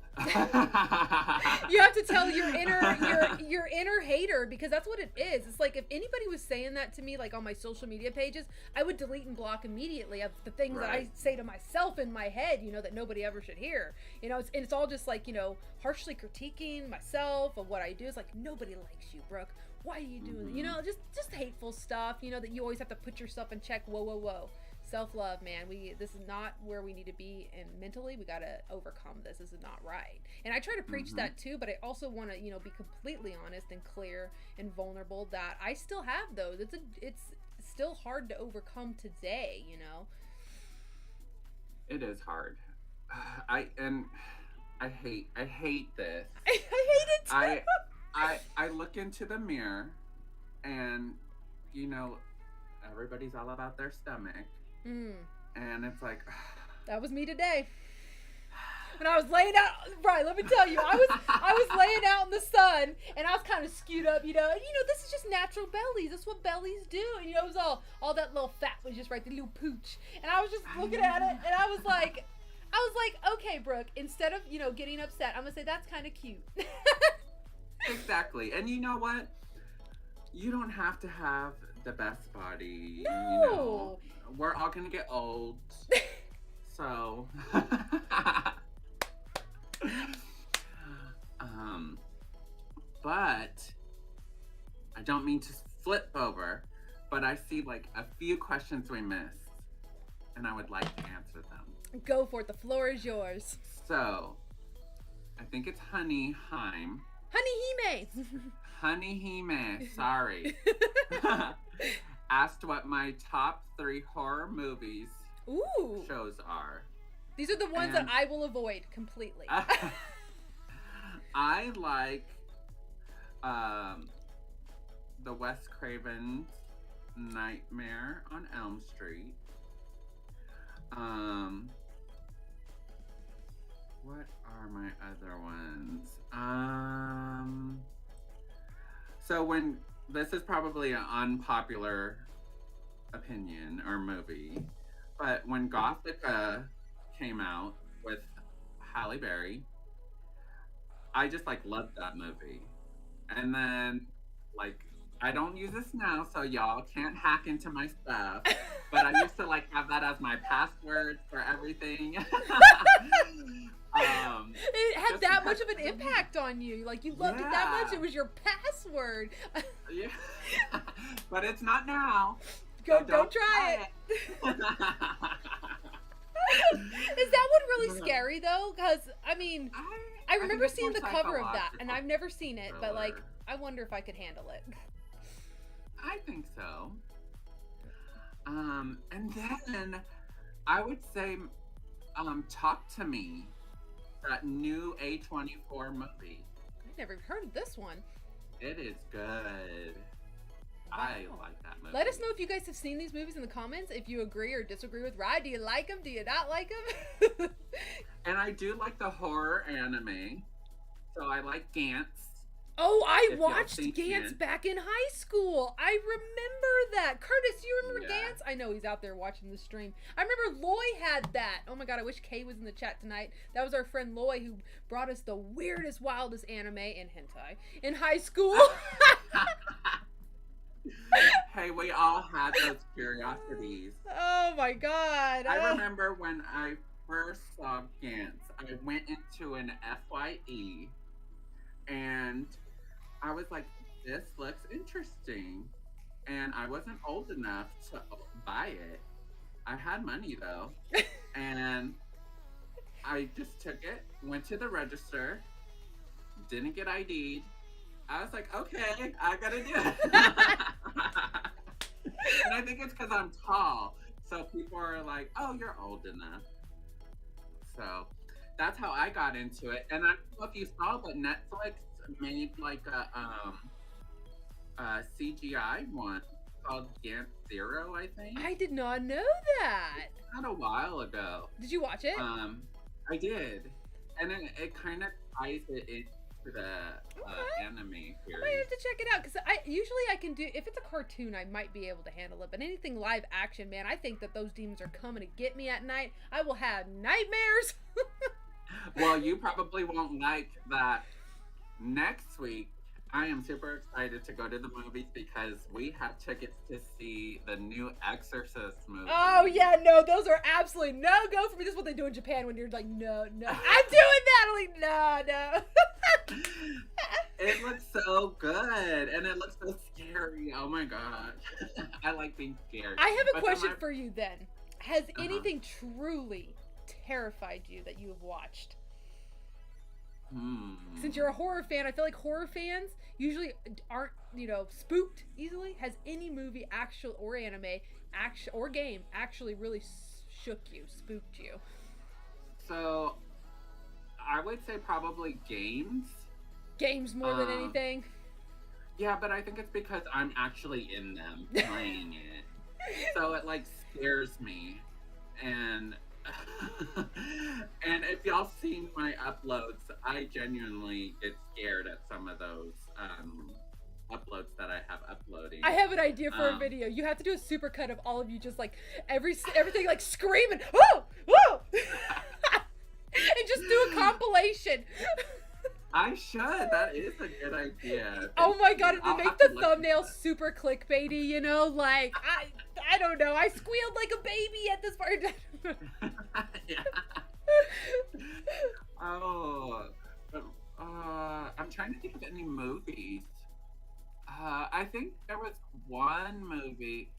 You have to tell your inner hater, because that's what it is. It's like, if anybody was saying that to me, like on my social media pages, I would delete and block immediately of the things that I say to myself in my head, you know, that nobody ever should hear. You know, it's all just like, you know, harshly critiquing myself of what I do. It's like, nobody likes you, Brooke. Why are you doing that? You know, just hateful stuff, you know, that you always have to put yourself in check. Whoa. Self-love, man. This is not where we need to be, and mentally we got to overcome this. This is not right. And I try to preach that too, but I also want to, you know, be completely honest and clear and vulnerable that I still have those. It's still hard to overcome today, you know. It is hard. I hate this. I hate it too. I look into the mirror, and you know, everybody's all about their stomach. And it's like, that was me today. When I was laying out, right, let me tell you, I was laying out in the sun, and I was kind of skewed up, you know, this is just natural bellies. That's what bellies do. And, you know, it was all that little fat was just right, the little pooch. And I was just looking at it, and I was like, okay, Brooke, instead of, you know, getting upset, I'm going to say, that's kind of cute. Exactly. And you know what? You don't have to have the best body. No. You know, we're all gonna get old. So but I don't mean to flip over, but I see like a few questions we missed, and I would like to answer them. Go for it. The floor is yours. So I think it's Honey Hime. Honey Hime, sorry. Asked what my top 3 horror movies shows are. These are the ones that I will avoid completely. I like the Wes Craven's Nightmare on Elm Street. What are my other ones? So when this is probably an unpopular opinion or movie, but when Gothica came out with Halle Berry, I just like loved that movie. And then like, I don't use this now, so y'all can't hack into my stuff, but I used to like have that as my password for everything. It had that much of an impact on you. Like, you loved it that much. It was your password. Yeah. But it's not now. Don't try it. Is that one really scary though? Because I mean, I remember seeing the cover of that, and I've never seen it, but like, I wonder if I could handle it. I think so. And then I would say, Talk to Me, that new A24 movie. I've never heard of this one. It is good. Wow. I like that movie. Let us know if you guys have seen these movies in the comments, if you agree or disagree with Rye. Do you like them? Do you not like them? And I do like the horror anime. So I like Gantz. Oh, I watched Gantz back in high school. I remember that. Curtis, do you remember Gantz? I know he's out there watching the stream. I remember Loy had that. Oh my god, I wish Kay was in the chat tonight. That was our friend Loy who brought us the weirdest, wildest anime and hentai in high school. Hey, we all had those curiosities. Oh my god. I remember when I first saw Gantz, I went into an FYE and I was like, this looks interesting. And I wasn't old enough to buy it. I had money though. And I just took it, went to the register, didn't get ID'd. I was like, okay, I gotta do it. And I think it's because I'm tall. So people are like, oh, you're old enough. So that's how I got into it. And I don't know if you saw, but Netflix made like a CGI one called Gant Zero, I think. I did not know that. Not a while ago. Did you watch it? I did. And then it kind of ties it into the anime series. I might have to check it out because I can do, if it's a cartoon I might be able to handle it, but anything live action, man, I think that those demons are coming to get me at night. I will have nightmares. Well, you probably won't like that. Next week I am super excited to go to the movies because we have tickets to see the new Exorcist movie. Oh yeah, no, those are absolutely no go for me. This is what they do in Japan when you're like, no, I'm doing that. I'm like, no. It looks so good and it looks so scary. Oh my god. I like being scared. I have a question for you then. Has anything truly terrified you that you have watched? Since you're a horror fan, I feel like horror fans usually aren't, spooked easily. Has any movie or anime or game actually really shook you, spooked you? So, I would say probably games. Games more than anything? Yeah, but I think it's because I'm actually in them playing it. So it like scares me. And and if y'all seen my uploads, I genuinely get scared at some of those uploads that I have uploading. I have an idea for a video. You have to do a super cut of all of you just like everything like screaming, whoa, whoa, and just do a compilation. I should. That is a good idea. Oh my god, and make the thumbnail super clickbaity, like I don't know. I squealed like a baby at this part. Yeah. Oh, I'm trying to think of any movies. I think there was one movie.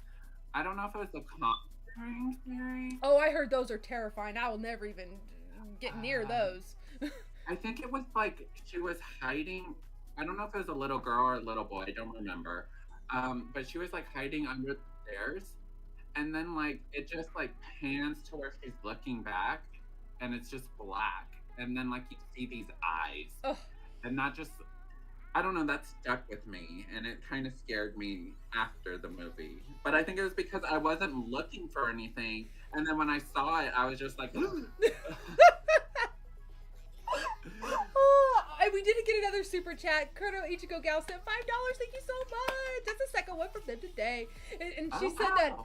I don't know if it was the Conjuring series. Oh, I heard those are terrifying. I will never even get near those. I think it was like she was hiding. I don't know if it was a little girl or a little boy. I don't remember. But she was like hiding under the stairs, and then like it just like pans to where she's looking back, and it's just black, and then like you see these eyes, and that just, I don't know, that stuck with me, and it kind of scared me after the movie. But I think it was because I wasn't looking for anything, and then when I saw it, I was just like. We didn't get another super chat. Colonel Ichigo Gal said $5. Thank you so much. That's the second one from them today. And she said that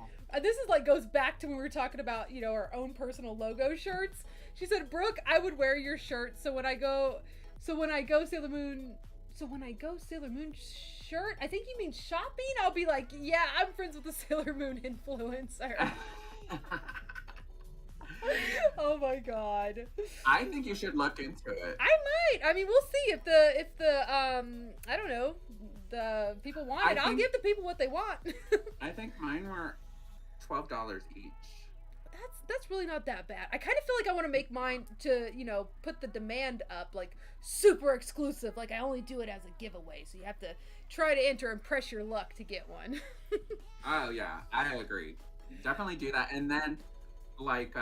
this is like goes back to when we were talking about our own personal logo shirts. She said, Brooke, I would wear your shirt. So when I go Sailor Moon shirt. I think you mean shopping. I'll be like, yeah, I'm friends with the Sailor Moon influencer. Oh my god. I think you should look into it. I might. I mean, we'll see if the I don't know, the people want it. I'll give the people what they want. I think mine were $12 each. That's really not that bad. I kind of feel like I want to make mine to, put the demand up like super exclusive. Like I only do it as a giveaway. So you have to try to enter and press your luck to get one. Oh yeah, I agree. Definitely do that. And then like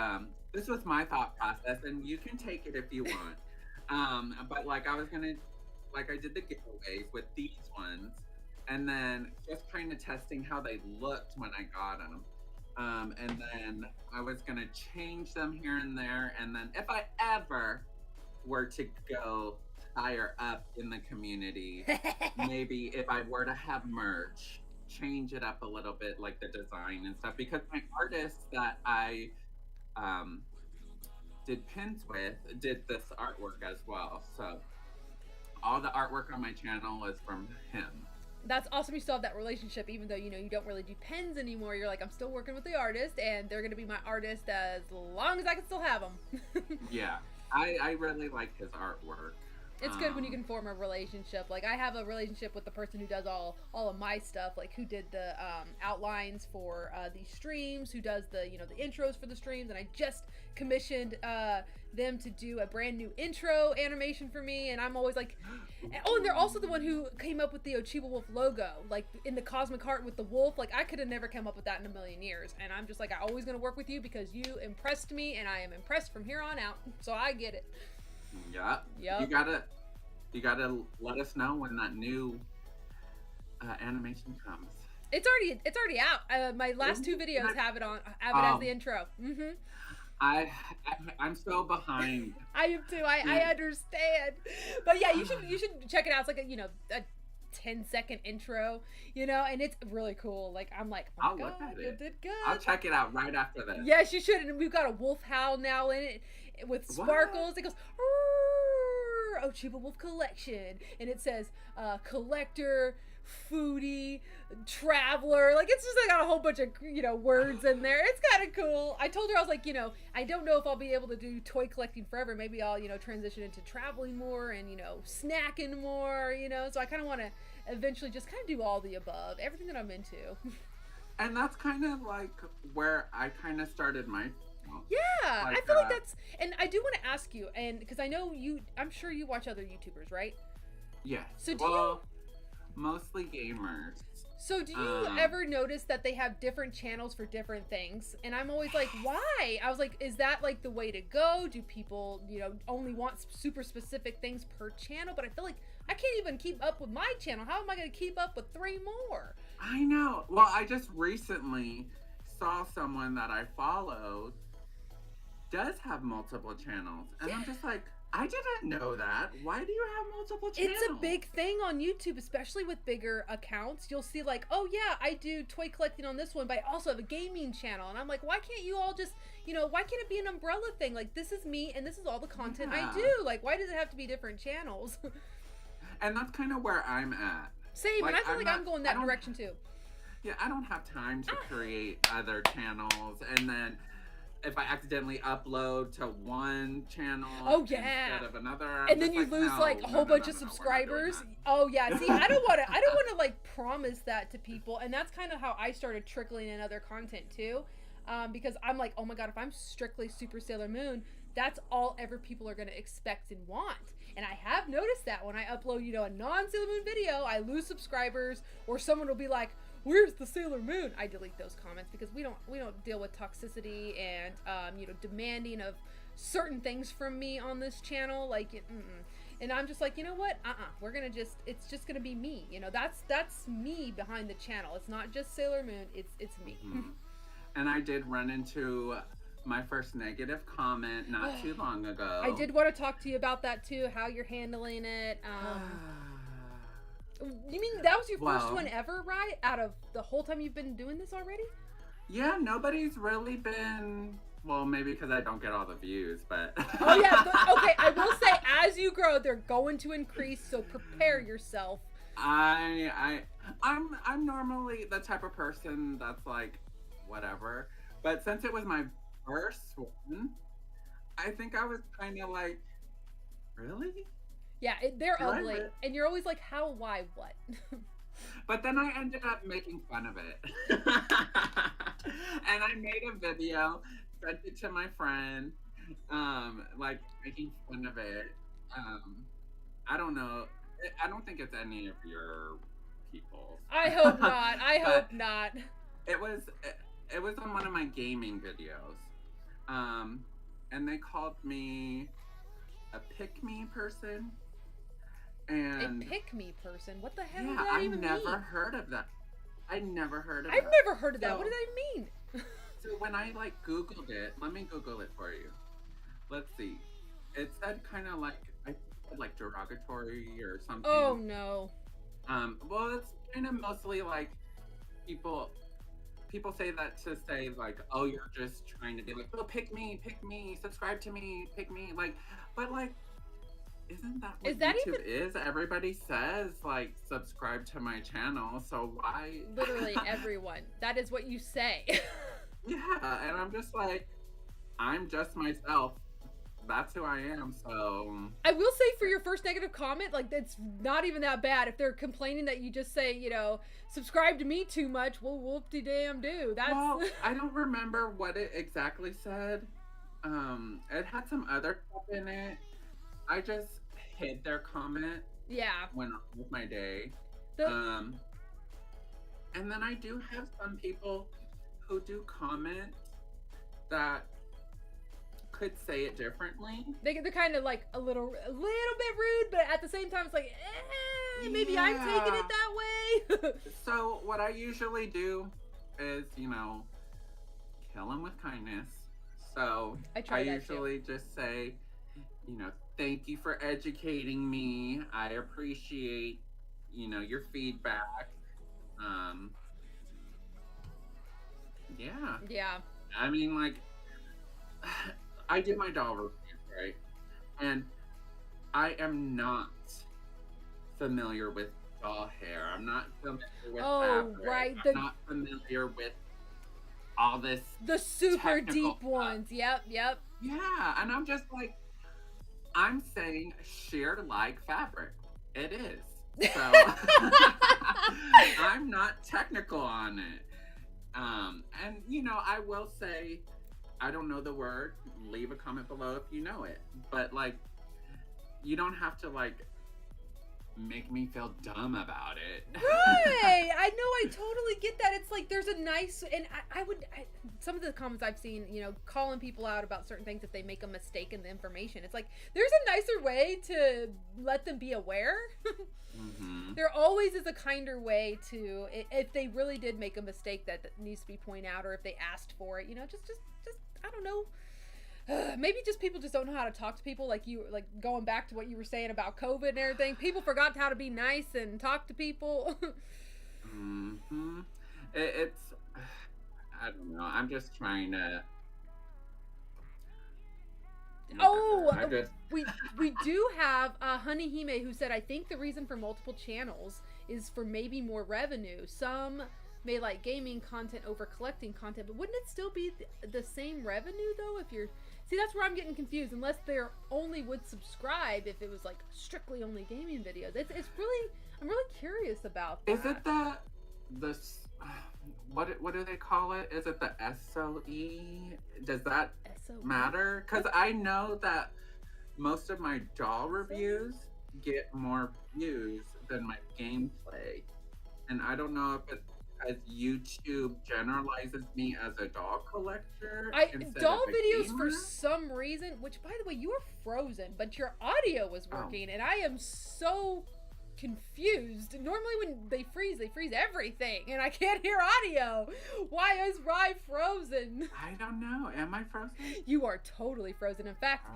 this was my thought process, and you can take it if you want, but like I was gonna, like I did the giveaways with these ones, and then just kind of testing how they looked when I got them, and then I was gonna change them here and there, and then if I ever were to go higher up in the community, maybe if I were to have merch, change it up a little bit, like the design and stuff, because my artist that I did pins with did this artwork as well, so all the artwork on my channel is from him. That's awesome. You still have that relationship, even though you don't really do pens anymore. You're like, I'm still working with the artist, and they're gonna be my artist as long as I can still have them. Yeah, I really like his artwork. It's good when you can form a relationship. Like, I have a relationship with the person who does all of my stuff, like who did the outlines for these streams, who does the the intros for the streams, and I just commissioned them to do a brand new intro animation for me, and I'm always like, oh, and they're also the one who came up with the Ochibawolf logo, like in the cosmic heart with the wolf. Like, I could have never come up with that in a million years, and I'm just like, I'm always gonna work with you because you impressed me, and I am impressed from here on out. So I get it. Yeah. Yep. You gotta let us know when that new animation comes. It's already out. My last 2 videos have it as the intro. I'm so behind. I am too. I understand. But yeah, you should check it out. It's like a 10-second intro, and it's really cool. Like, I'm like, oh my God, you did good. I'll check it out right after this. Yes, you should. And we've got a wolf howl now in it with sparkles. What? It goes, Ochibawolf collection, and it says collector, foodie, traveler. Like, it's just like got a whole bunch of words in there. It's kind of cool. I told her, I was like, I don't know if I'll be able to do toy collecting forever. Maybe I'll transition into traveling more and snacking more. So I kind of want to eventually just kind of do all the above, everything that I'm into. And that's kind of like where I kind of started my. Yeah, I feel like that's, and I do want to ask you, and because I know I'm sure you watch other YouTubers, right? Yes. So mostly gamers. So do you ever notice that they have different channels for different things? And I'm always like, why? I was like, is that like the way to go? Do people, only want super specific things per channel? But I feel like I can't even keep up with my channel. How am I going to keep up with 3 more? I know. Well, I just recently saw someone that I followed does have multiple channels, and I'm just like, I didn't know that. Why do you have multiple channels? It's a big thing on YouTube, especially with bigger accounts. You'll see like, oh yeah, I do toy collecting on this one, but I also have a gaming channel. And I'm like, why can't you all just, why can't it be an umbrella thing? Like, this is me, and this is all the content I do. Like, why does it have to be different channels? And that's kind of where I'm at. Same, like, and I feel like I'm going that direction too. Yeah, I don't have time to create other channels, and then if I accidentally upload to one channel instead of another, and then you lose a whole bunch of subscribers. Oh yeah, see, I don't want to like promise that to people, and that's kind of how I started trickling in other content too, because I'm like, oh my God, if I'm strictly Super Sailor Moon, that's all ever people are going to expect and want. And I have noticed that when I upload, a non-Sailor Moon video, I lose subscribers, or someone will be like, where's the Sailor Moon? I delete those comments because we don't deal with toxicity and demanding of certain things from me on this channel. Like, and I'm just like, you know what? We're gonna it's just gonna be me. That's me behind the channel. It's not just Sailor Moon. It's me. Mm-hmm. And I did run into my first negative comment not too long ago. I did want to talk to you about that too. How you're handling it. You mean that was your first one ever, right? Out of the whole time you've been doing this already? Yeah, nobody's really been. Well, maybe because I don't get all the views, but. Oh yeah. Okay, I will say, as you grow, they're going to increase. So prepare yourself. I'm normally the type of person that's like, whatever. But since it was my first one, I think I was kind of like, really? Yeah, they're ugly, and you're always like, how, why, what? But then I ended up making fun of it. And I made a video, sent it to my friend, like, making fun of it. I don't know. I don't think it's any of your people. I hope not. I hope not. It was on one of my gaming videos. And they called me a pick-me person. And a pick-me person? What the hell does that even mean? I never heard of that. I've never heard of that. What does that mean? So when I like Googled it, let me Google it for you. Let's see. It said kind of like, I said like derogatory or something. Oh no. Well, it's kind of mostly like people say that to say like, oh, you're just trying to be like, oh, pick me, subscribe to me, pick me, like, but like, isn't that what Is that YouTube even is? Everybody says like subscribe to my channel, so why? literally everyone? That is what you say. Yeah, and I'm just like, I'm just myself. That's who I am. So I will say for your first negative comment, like it's not even that bad. If they're complaining that you just say, subscribe to me too much, well, whoop-de-damn do. That's well, I don't remember what it exactly said. It had some other stuff in it. I just hid their comment, yeah. went on with my day. The, Um, and then I do have some people who do comment that could say it differently. they're kind of like a little bit rude, but at the same time, it's like, maybe I'm taking it that way. So what I usually do is, kill them with kindness. So I usually just say, thank you for educating me. I appreciate, your feedback. Yeah. Yeah. I mean, like, I do my doll reviews, right? And I am not familiar with doll hair. I'm not familiar with fabric. Right. I'm not familiar with all this. The super deep stuff. ones. Yep. Yeah, and I'm just like, I'm saying sheer like fabric. It is. So I'm not technical on it. And I will say, I don't know the word. Leave a comment below if you know it. But like, you don't have to like make me feel dumb about it. Right. I know. I totally get that. It's like there's a nice, and some of the comments I've seen, calling people out about certain things if they make a mistake in the information. It's like there's a nicer way to let them be aware. Mm-hmm. There always is a kinder way to, if they really did make a mistake that needs to be pointed out, or if they asked for it, just I don't know. Maybe just people just don't know how to talk to people, like going back to what you were saying about COVID and everything. People forgot how to be nice and talk to people. Mm-hmm. It's I don't know. I'm just trying to. We do have Honey Hime who said, I think the reason for multiple channels is for maybe more revenue. Some may like gaming content over collecting content, but wouldn't it still be the same revenue though if you're... See, that's where I'm getting confused. Unless they're only would subscribe if it was like strictly only gaming videos. It's really... I'm really curious about that. Is it the what do they call it? Is it the SOE? Does that matter? Because I know that most of my doll reviews get more views than my gameplay, and I don't know if it's because YouTube generalizes me as a doll collector. Doll videos for some reason, which by the way, you are frozen, but your audio was working, and I am so confused. Normally when they freeze everything, and I can't hear audio. Why is Rye frozen? I don't know. Am I frozen? You are totally frozen. In fact,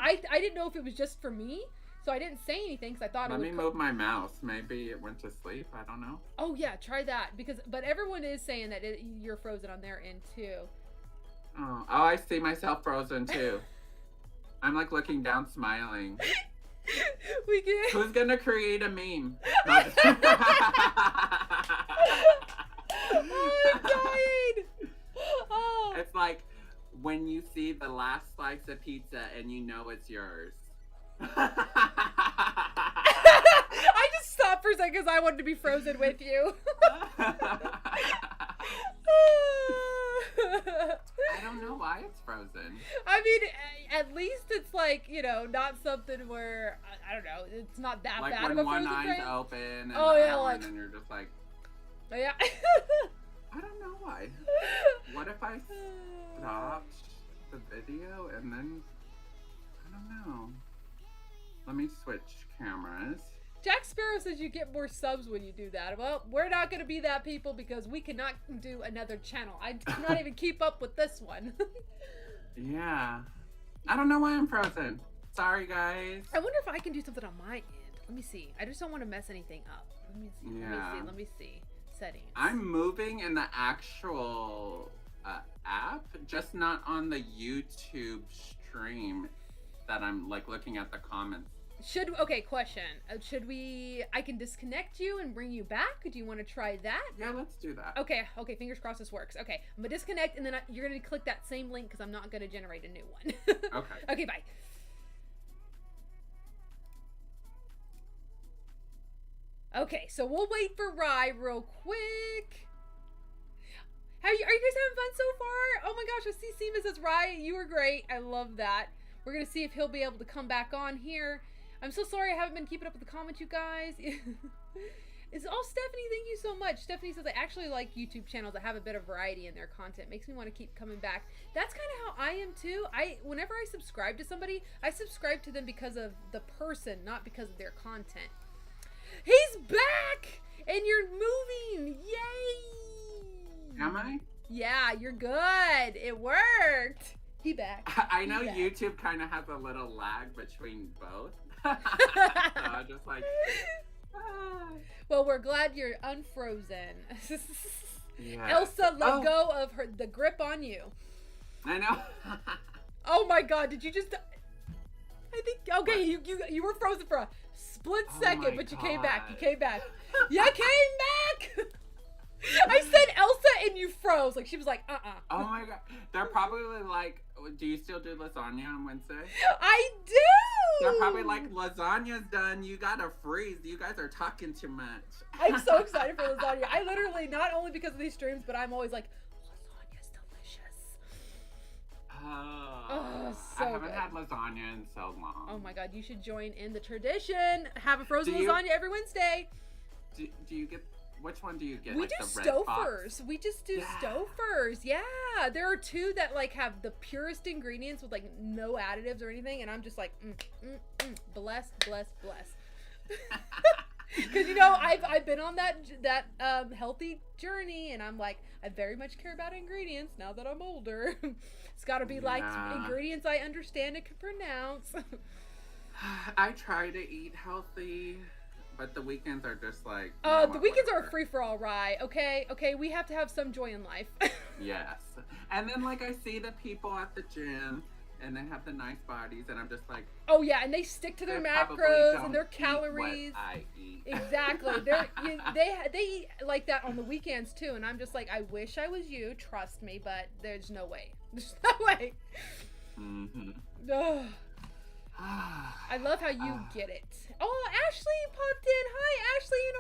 I didn't know if it was just for me, so I didn't say anything because I thought Let me move my mouse. Maybe it went to sleep. I don't know. Oh yeah, try that, but everyone is saying that you're frozen on their end too. Oh, I see myself frozen too. I'm like looking down, smiling. We get... Who's gonna create a meme? Oh, I'm dying. Oh. It's like when you see the last slice of pizza and you know it's yours. I just stopped for a second because I wanted to be frozen with you. I don't know why it's frozen. I mean, at least it's like, not something where, I don't know, it's not that like bad when of a frozen one eye's frame. open and and you're just like, oh yeah. I don't know why. What if I stopped the video and then, I don't know. Let me switch cameras. Jack Sparrow says you get more subs when you do that. Well, we're not going to be that people because we cannot do another channel. I cannot even keep up with this one. Yeah. I don't know why I'm frozen. Sorry, guys. I wonder if I can do something on my end. Let me see. I just don't want to mess anything up. Let me see. Yeah. Let me see. Settings. I'm moving in the actual app, just not on the YouTube stream that I'm like looking at the comments Okay, question. I can disconnect you and bring you back? Do you want to try that? Yeah, let's do that. Okay, fingers crossed this works. Okay, I'm gonna disconnect and then you're gonna click that same link because I'm not gonna generate a new one. Okay. Okay, bye. Okay, so we'll wait for Rye real quick. Are you guys having fun so far? Oh my gosh, I see Seema says, Rye, you were great. I love that. We're gonna see if he'll be able to come back on here. I'm so sorry I haven't been keeping up with the comments, you guys. It's all Stephanie, thank you so much. Stephanie says, I actually like YouTube channels that have a bit of variety in their content. Makes me want to keep coming back. That's kind of how I am too. Whenever I subscribe to somebody, I subscribe to them because of the person, not because of their content. He's back! And you're moving! Yay! Am I? Yeah, you're good. It worked. He back. I know back. YouTube kind of has a little lag between both. So I'm just like... Well, we're glad you're unfrozen. Yeah. Elsa let go of the grip on you. I know. Oh my god, did you just... I think... Okay, you were frozen for a split second, but you came back. You came back. You came back! I said Elsa and you froze. Like, she was like, Oh my god. They're probably like, do you still do lasagna on Wednesday? I do! They're probably like, lasagna's done. You gotta freeze. You guys are talking too much. I'm so excited for lasagna. I literally, not only because of these streams, but I'm always like, lasagna's delicious. Oh, so I haven't good. had lasagna in so long. Oh my god, you should join in the tradition. Have a frozen lasagna every Wednesday. Do you get... Which one do you get? We like do the red Stouffer's. box? We just do Stouffer's. Yeah, there are two that like have the purest ingredients with like no additives or anything, and I'm just like, bless, bless, bless. Because I've been on that healthy journey, and I'm like, I very much care about ingredients now that I'm older. It's got to be like ingredients I understand and can pronounce. I try to eat healthy. But the weekends are just like... the weekends are a free-for-all, Rye. Okay, we have to have some joy in life. Yes. And then, like, I see the people at the gym, and they have the nice bodies, and I'm just like... Oh, yeah, and they stick to their macros and their calories. What I eat. Exactly. They eat like that on the weekends, too, and I'm just like, I wish I was you, trust me, but there's no way. There's no way. Mm-hmm. Ugh. I love how you get it. Oh, Ashley popped in. Hi, Ashley in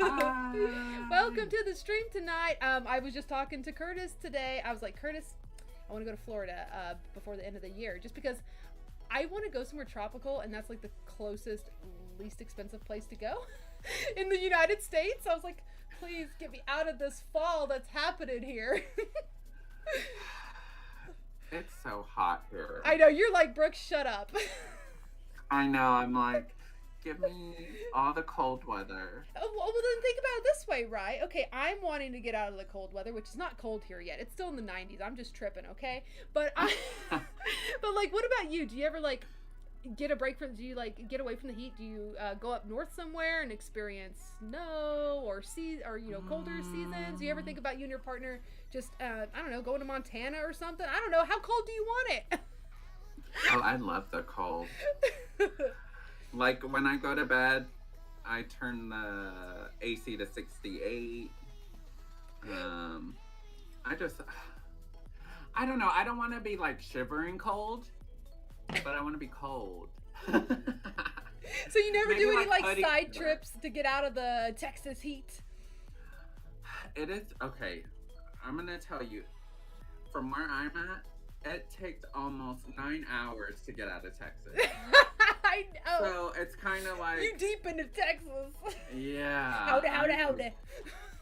Orlando. Hi. Welcome to the stream tonight. I was just talking to Curtis today. I was like, Curtis, I want to go to Florida before the end of the year, just because I want to go somewhere tropical, and that's like the closest, least expensive place to go in the United States. I was like, please get me out of this fall that's happening here. It's so hot here. I know, you're like, Brooke, shut up. I know, I'm like, give me all the cold weather. Oh, well, then think about it this way, right? Okay, I'm wanting to get out of the cold weather, which is not cold here yet. It's still in the 90s. I'm just tripping, okay? But but like, what about you? Do you ever like get a break from? Do you like get away from the heat? Do you go up north somewhere and experience snow or colder seasons? Do you ever think about you and your partner just I don't know, going to Montana or something? I don't know. How cold do you want it? Oh, I love the cold. Like, when I go to bed, I turn the AC to 68. I don't know. I don't want to be, like, shivering cold, but I want to be cold. So you never do any, like, hoodie side trips to get out of the Texas heat? It is, okay, I'm going to tell you, from where I'm at, it takes almost 9 hours to get out of Texas. I know. So it's kind of like... You deep into Texas. Yeah. Howdy.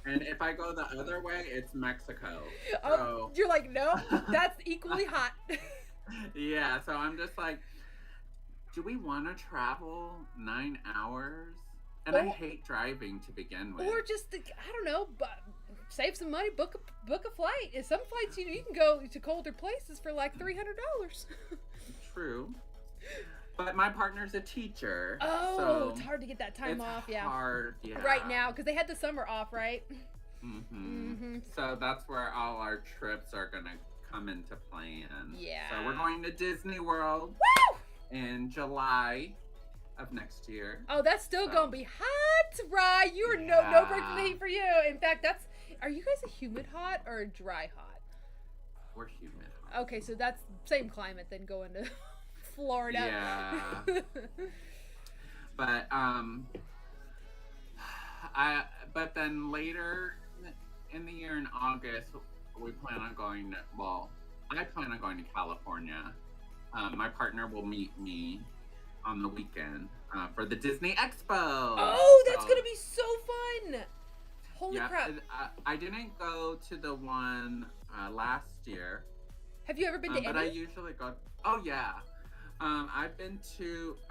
And if I go the other way, it's Mexico. Oh, So... you're like, no, that's equally hot. Yeah, so I'm just like, do we want to travel 9 hours? And I hate driving to begin with. Or just, I don't know, but save some money, book a flight. Some flights, you can go to colder places for like $300. True. But my partner's a teacher. Oh, so it's hard to get that time off, yeah. Hard, yeah. Right now, because they had the summer off, right? So that's where all our trips are going to come into plan. Yeah. So we're going to Disney World. Woo! in July of next year. Oh, that's still So, gonna be hot, Rye. You are no break from the heat for you. In fact, that's. Are you guys a humid hot or a dry hot? we're humid. Okay, so that's same climate than going to Florida. Yeah. But but then later in the year in August we plan on going. Well, I plan on going to California. My partner will meet me on the weekend for the Disney Expo. Oh, that's gonna be so fun! Holy crap! I didn't go to the one last year. Have you ever been to But any? I usually go. Oh yeah. I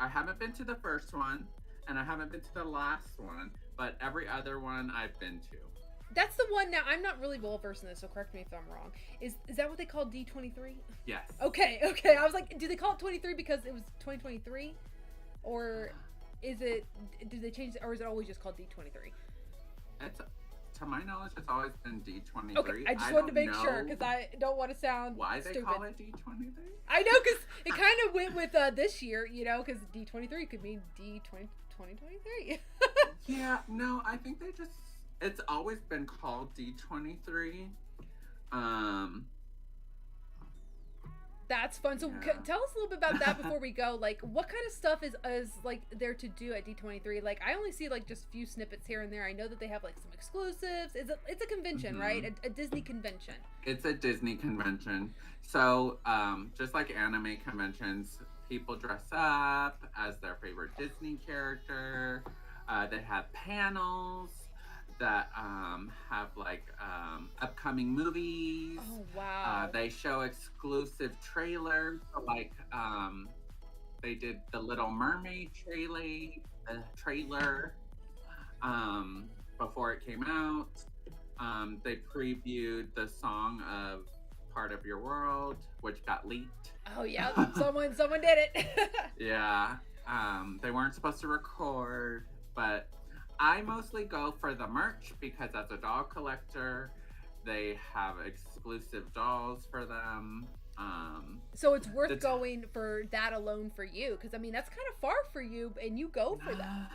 haven't been to the first one, and I haven't been to the last one, but every other one I've been to. That's the one. Now I'm not really well versed in this, so correct me if I'm wrong. Is that what they call D23? Yes. Okay. I was like, do they call it 23 because it was 2023, or is it? Do they change it, or is it always just called D23? It's to my knowledge, it's always been D23. Okay, I just wanted to make sure because I don't want to sound why they stupid. call it D23. I know because it kind of went with this year, because D23 could mean D2023. Yeah, no, I think they just. It's always been called D23. That's fun. So Yeah. tell us a little bit about that before we go. Like, what kind of stuff is like there to do at D23? Like, I only see like just a few snippets here and there. I know that they have like some exclusives. It's a convention, right? A Disney convention. It's a Disney convention. So, just like anime conventions, people dress up as their favorite Disney character. They have panels that have like upcoming movies. Oh wow! They show exclusive trailers. So, like they did the Little Mermaid trailer before it came out. They previewed the song of Part of Your World, which got leaked. Oh yeah, someone did it. Yeah. They weren't supposed to record, but I mostly go for the merch because as a doll collector, they have exclusive dolls for them. So it's worth going for that alone for you, because I mean that's kind of far for you, and you go for that.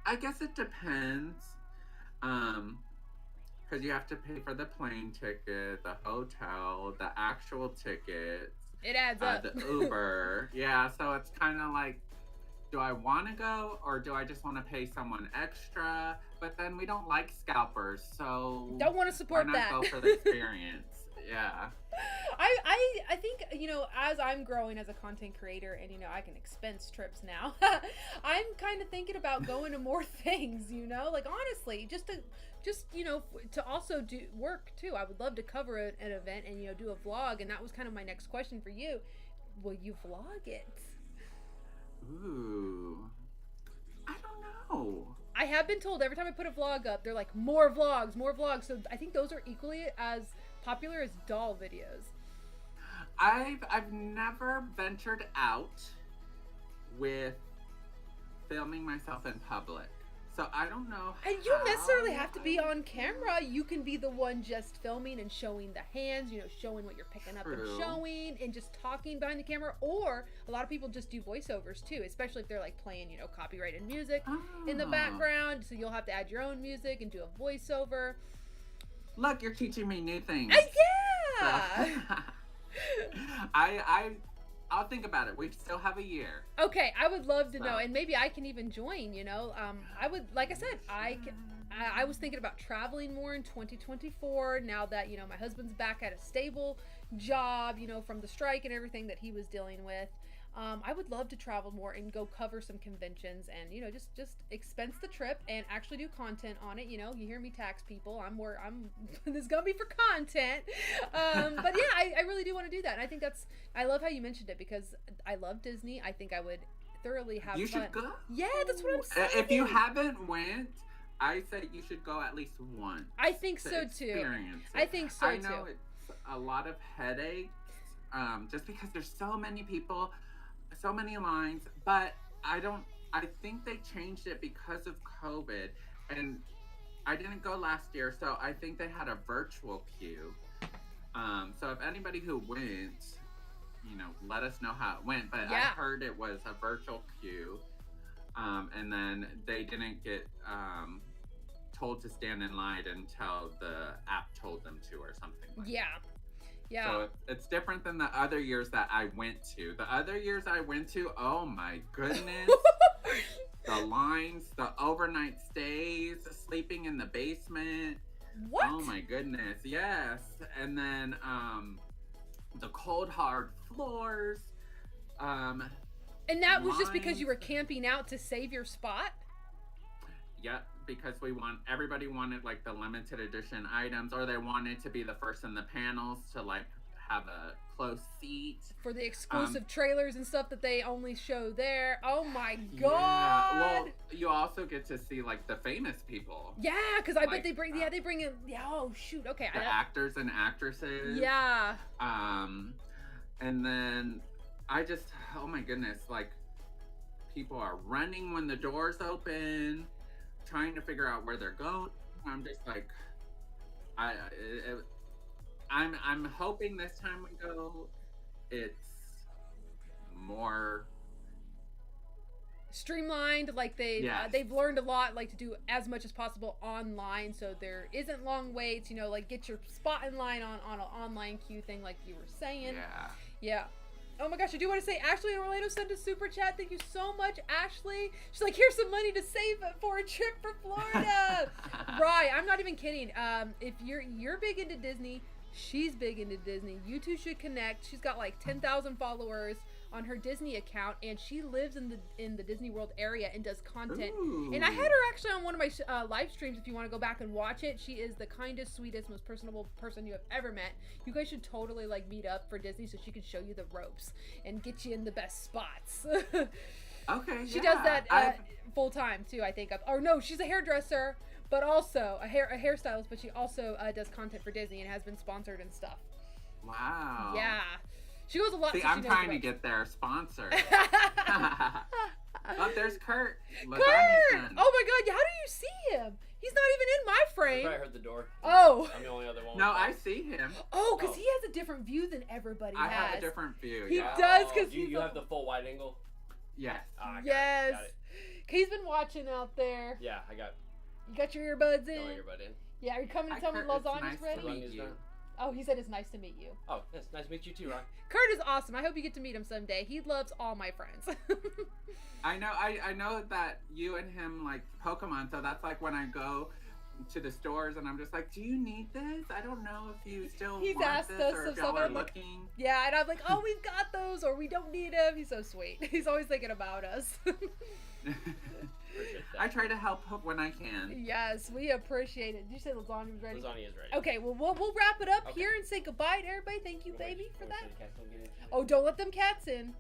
I guess it depends. Because you have to pay for the plane ticket, the hotel, the actual tickets. It adds up. The Uber. Yeah, so it's kind of like, do I want to go or do I just want to pay someone extra? But then we don't like scalpers, so don't want to support why not that. go for the experience? Yeah. I think, as I'm growing as a content creator and, I can expense trips now, I'm kind of thinking about going to more things, like honestly, just to also do work too. I would love to cover an event and, do a vlog. And that was kind of my next question for you. Will you vlog it? Ooh. I don't know. I have been told every time I put a vlog up, they're like, more vlogs. So I think those are equally as popular as doll videos. I've never ventured out with filming myself in public. So I don't know. And you don't necessarily have to be on camera. You can be the one just filming and showing the hands, showing what you're picking up and showing and just talking behind the camera. Or a lot of people just do voiceovers too, especially if they're like playing, copyrighted music in the background. So you'll have to add your own music and do a voiceover. Look, you're teaching me new things. Yeah. So, I'll think about it. We still have a year. Okay, I would love to know, and maybe I can even join. I would, like I said, I was thinking about traveling more in 2024. Now that my husband's back at a stable job, from the strike and everything that he was dealing with. I would love to travel more and go cover some conventions and just expense the trip and actually do content on it. You hear me tax people. This is gonna be for content. But yeah, I really do want to do that. And I think I love how you mentioned it because I love Disney. I think I would thoroughly have fun. You should go. Yeah, that's what I'm saying. If you haven't went, I say you should go at least once. I think so too. I think so too. I know it's a lot of headaches, just because there's so many people. So many lines, but I think they changed it because of COVID, and I didn't go last year, so I think they had a virtual queue. So if anybody who went, let us know how it went. But I heard it was a virtual queue, and then they didn't get told to stand in line until the app told them to, or something like that. Yeah. So it's different than the other years that I went to. The other years I went to, oh my goodness. The lines, the overnight stays, sleeping in the basement. What? Oh my goodness, yes. And then the cold hard floors. And that was just because you were camping out to save your spot? Yep, because everybody wanted like the limited edition items, or they wanted to be the first in the panels to like have a close seat for the exclusive trailers and stuff that they only show there. Oh my god! Yeah. Well, you also get to see like the famous people. Yeah, because I bet they bring in. Yeah. Oh shoot. Okay. The actors and actresses. Yeah. And then oh my goodness, like people are running when the doors open, trying to figure out where they're going. I'm just like, I'm hoping this time we go, it's more streamlined. Like they've learned a lot, like to do as much as possible online, so there isn't long waits. Like get your spot in line on an online queue thing, like you were saying. Yeah. Oh my gosh, I do want to say Ashley in Orlando sent a super chat. Thank you so much, Ashley. She's like, here's some money to save for a trip for Florida. Right, I'm not even kidding. If you're big into Disney, she's big into Disney. You two should connect. She's got like 10,000 followers on her Disney account, and she lives in the Disney World area and does content. Ooh. And I had her actually on one of my live streams. If you want to go back and watch it, she is the kindest, sweetest, most personable person you have ever met. You guys should totally like meet up for Disney so she can show you the ropes and get you in the best spots. Okay. She does that full time too, I think. Or no, she's a hairdresser, but also a hairstylist, but she also does content for Disney and has been sponsored and stuff. Wow. Yeah. She goes a lot. See, I'm trying to get their sponsor. Oh, there's Kurt. Kurt! Oh my god, how do you see him? He's not even in my frame. I heard the door. Oh. I'm the only other one. No, I see him. Oh, because he has a different view than everybody has. I have a different view. He does, because you have the full wide angle? Yes. Yes. Got it. He's been watching out there. Yeah, I got. You got your earbuds in? Got my earbud in. Yeah, are you coming to tell me lasagna's ready? Lasagna's done. Oh, he said it's nice to meet you. Oh, yes, nice to meet you too, Ron. Kurt is awesome. I hope you get to meet him someday. He loves all my friends. I know that you and him like Pokemon, so that's like when I go to the stores and I'm just like, do you need this? I don't know if you still want this or if y'all are looking. Yeah, and I'm like, oh, we've got those, or we don't need them. He's so sweet. He's always thinking about us. I try to help when I can. Yes, we appreciate it. Did you say lasagna was ready? Lasagna is ready. Okay, well, we'll wrap it up here and say goodbye to everybody. Thank you, baby, for that. Oh, don't let them cats in.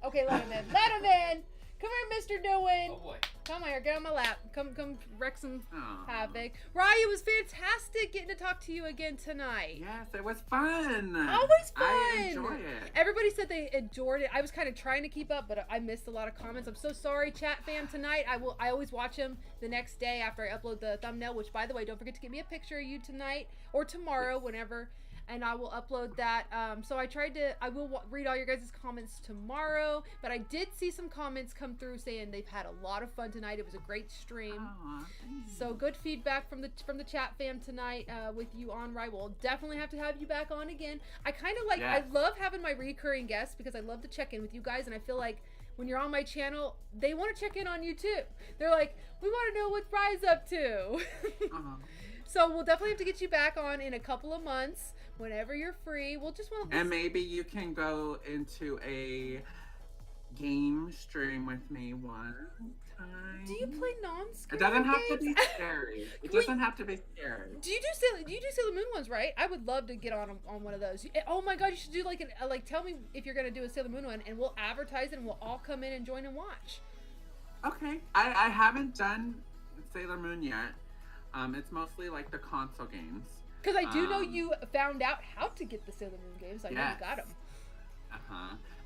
Yeah. Okay, let them in. Let them in. Come here, Mr. Doan. Oh boy. Come here, get on my lap. Come wreck some havoc. Rye, it was fantastic getting to talk to you again tonight. Yes, it was fun. Always fun. I enjoy it. Everybody said they enjoyed it. I was kind of trying to keep up, but I missed a lot of comments. I'm so sorry, chat fam. Tonight, I always watch them the next day after I upload the thumbnail, which, by the way, don't forget to get me a picture of you tonight or tomorrow, whenever. And I will upload that. So I will read all your guys' comments tomorrow. But I did see some comments come through saying they've had a lot of fun tonight. It was a great stream. So good feedback from the chat fam tonight with you on, Rye. We'll definitely have to have you back on again. I kind of like, I love having my recurring guests because I love to check in with you guys. And I feel like when you're on my channel, they want to check in on you too. They're like, we want to know what Rye's up to. So we'll definitely have to get you back on in a couple of months. Whenever you're free, we'll just want to. And maybe you can go into a game stream with me one time. Do you play non-scary? It doesn't have to be scary. It doesn't have to be scary. Do you do Sailor Moon ones, right? I would love to get on one of those. Oh my god, you should do like tell me if you're gonna do a Sailor Moon one, and we'll advertise it, and we'll all come in and join and watch. Okay, I haven't done Sailor Moon yet. It's mostly like the console games. Because I do know you found out how to get the Sailor Moon games. I know you got them.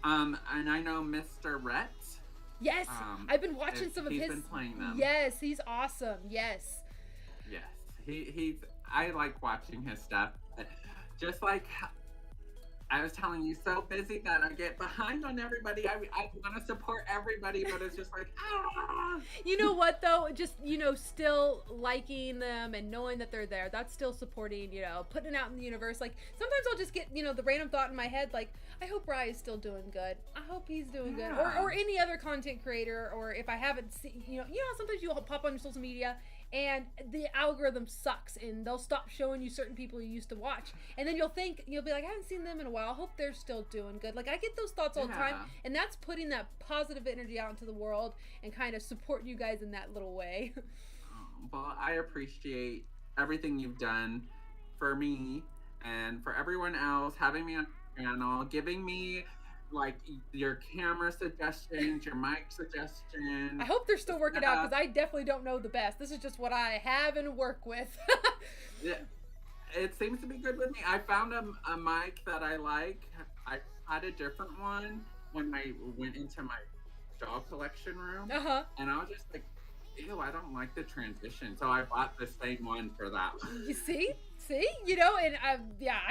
And I know Mr. Rhett. Yes, I've been watching some of his. He's been playing them. Yes, he's awesome. Yes. Yes, I like watching his stuff. Just like I was telling you, so busy that I get behind on everybody. I want to support everybody, but it's just like, ah. You know what though? Just, still liking them and knowing that they're there. That's still supporting, putting it out in the universe. Like sometimes I'll just get, the random thought in my head, like, I hope Rye is still doing good. I hope he's doing good. Or any other content creator, or if I haven't seen, sometimes you'll pop on your social media and the algorithm sucks and they'll stop showing you certain people you used to watch, and then you'll be like, I haven't seen them in a while, I hope they're still doing good. Like I get those thoughts all the time, and that's putting that positive energy out into the world and kind of supporting you guys in that little way. Well, I appreciate everything you've done for me and for everyone else, having me on your channel, giving me like your camera suggestions, your mic suggestions. I hope they're still working out, because I definitely don't know the best. This is just what I have and work with. Yeah, it seems to be good with me. I found a mic that I like. I had a different one when I went into my dog collection room, and I was just like, ew, I don't like the transition. So I bought the same one for that one. You see, and I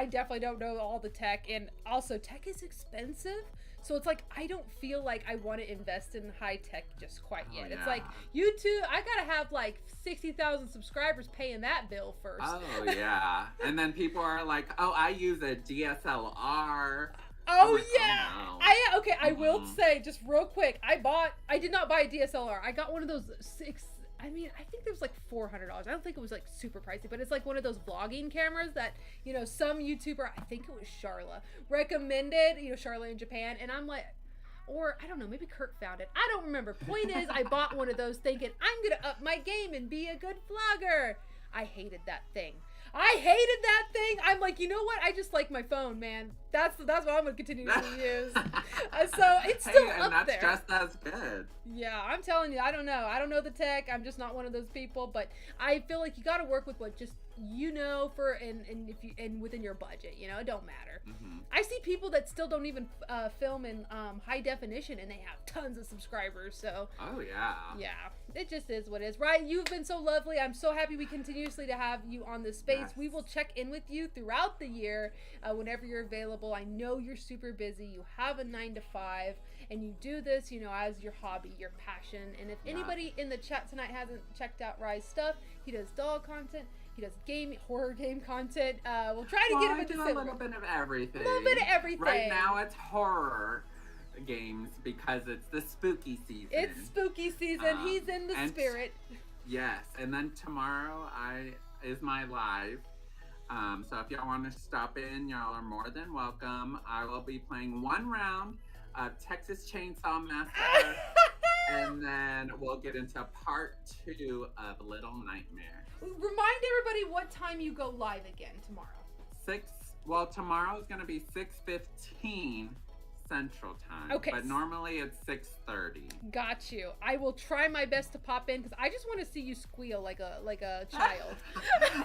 definitely don't know all the tech, and also tech is expensive. So it's like, I don't feel like I want to invest in high tech just quite yet. It's like, YouTube, I gotta have like 60,000 subscribers paying that bill first. Oh yeah. And then people are like, oh, I use a DSLR. Oh like, yeah. oh, no. I will say just real quick, I did not buy a DSLR. I got one of those I think there was like $400. I don't think it was like super pricey, but it's like one of those vlogging cameras that, some YouTuber, I think it was Charla, recommended, Charla in Japan. And I'm like, or I don't know, maybe Kurt found it. I don't remember. Point is, I bought one of those thinking I'm going to up my game and be a good vlogger. I hated that thing. I'm like, you know what? I just like my phone, man. That's what I'm gonna continue to use. So it's still and up that's there. Just as good. Yeah, I'm telling you, I don't know the tech. I'm just not one of those people. But I feel like you got to work with what just and within your budget. It don't matter. Mm-hmm. I see people that still don't even film in high definition, and they have tons of subscribers. So oh yeah, it just is what it is. Right? You've been so lovely. I'm so happy we continuously to have you on this space. Yes. We will check in with you throughout the year whenever you're available. I know you're super busy. You have a 9-to-5, and you do this, as your hobby, your passion. And if anybody in the chat tonight hasn't checked out Rye's stuff, he does dog content. He does horror game content. We'll try to get him into a little bit of everything. A little bit of everything. Right now it's horror games because it's the spooky season. It's spooky season. He's in the spirit. Yes, and then tomorrow is my live. So if y'all want to stop in, y'all are more than welcome. I will be playing one round of Texas Chainsaw Massacre, and then we'll get into part 2 of Little Nightmares. Remind everybody what time you go live again tomorrow. Tomorrow is going to be 6:15 Central Time. Okay. But normally it's 6:30. Got you. I will try my best to pop in because I just want to see you squeal like a child.